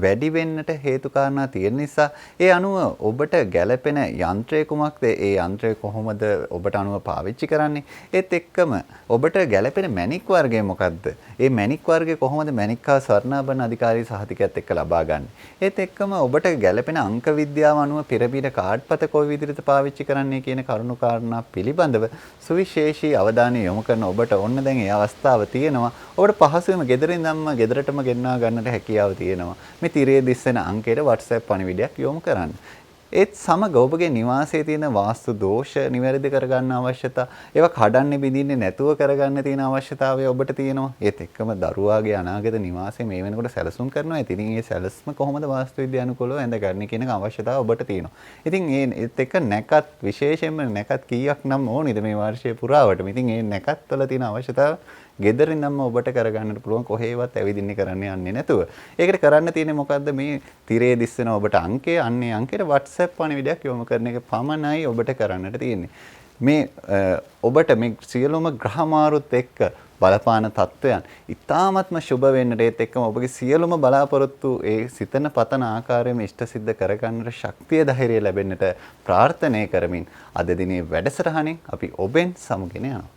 වැඩි වෙන්නට හේතු කාරණා තියෙන නිසා ඒ අනුව ඔබට ගැළපෙන යන්ත්‍රය කුමක්ද, ඒ යන්ත්‍රය කොහොමද ඔබට අනුව පාවිච්චි කරන්නේ, ඒත් එක්කම ඔබට ගැළපෙන මැණික් වර්ගය මොකක්ද, ඒ මැණික් වර්ගය කොහොමද මැණික් හා ස්වර්ණාභරණ අධිකාරී සහතිකයත් එක්ක ලබා ගන්න, ඒත් එක්කම ඔබට ගැළපෙන අංක විද්‍යාව අනුව පිරමීඩ කාඩ්පත කොයි විදිහට පාවිච්චි කරන්නේ කියන කරුණු කාරණා පිළිබඳව සුවිශේෂී අවධානය යොමු කරන ඔබට ඔන්න දැන් ඒ අවස්ථාව තියෙනවා. ඔබට පහසුවෙන්ම ගෙදරින් ධම්ම ගෙදරටම ගෙන්වා ගන්නට හැකියාව තියෙනවා. මේ තිරයේ දිස්සෙන අංකයට WhatsApp පණිවිඩයක් යොමු කරන්න. ඒත් සමග ඔබගේ නිවාසයේ තියෙන වාස්තු දෝෂ නිවැරදි කරගන්න අවශ්‍යතා, ඒවා කඩන්නේ බිඳින්නේ නැතුව කරගන්න තියෙන අවශ්‍යතාවය ඔබට තියෙනවා. ඒත් එක්කම දරුවාගේ අනාගත නිවාසය මේ වෙනකොට සැලසුම් කරනවා. ඉතින් මේ සැලසුම කොහොමද වාස්තු විද්‍යානුකූලව ඇඳගන්නේ කියන අවශ්‍යතාව ඔබට තියෙනවා. ඉතින් ඒත් එක්ක නැකත් විශේෂයෙන්ම නැකත් කීයක් නම් ඕනිද මේ වර්ෂයේ පුරාවටම. ඉතින් මේ නැකත් වල තියෙන අවශ්‍යතාව ගෙදරින් නම් ඔබට කරගන්නට පුළුවන්, කොහේවත් ඇවිදින්න කරන්න යන්නේ නැතුව. ඒකට කරන්න තියෙන්නේ මොකද්ද? මේ තිරේ දිස්සන ඔබට අංකය, අන්නේ අංකයට WhatsApp පණිවිඩයක් යොමු කරන එක පමණයි ඔබට කරන්නට තියෙන්නේ. මේ ඔබට මේ සියලුම ග්‍රහ මාරුත් එක්ක බලපාන තත්වයන් ඉතාමත්ම සුබ වෙන්නට, ඒත් එක්කම ඔබගේ සියලුම බලාපොරොත්තු ඒ සිතන පතන ආකාරයෙන්ම ඉෂ්ට සිද්ධ කරගන්නට ශක්තිය ධෛර්යය ලැබෙන්නට ප්‍රාර්ථනා කරමින් අද දිනේ වැඩසටහනින් අපි ඔබෙන් සමුගෙන යනවා.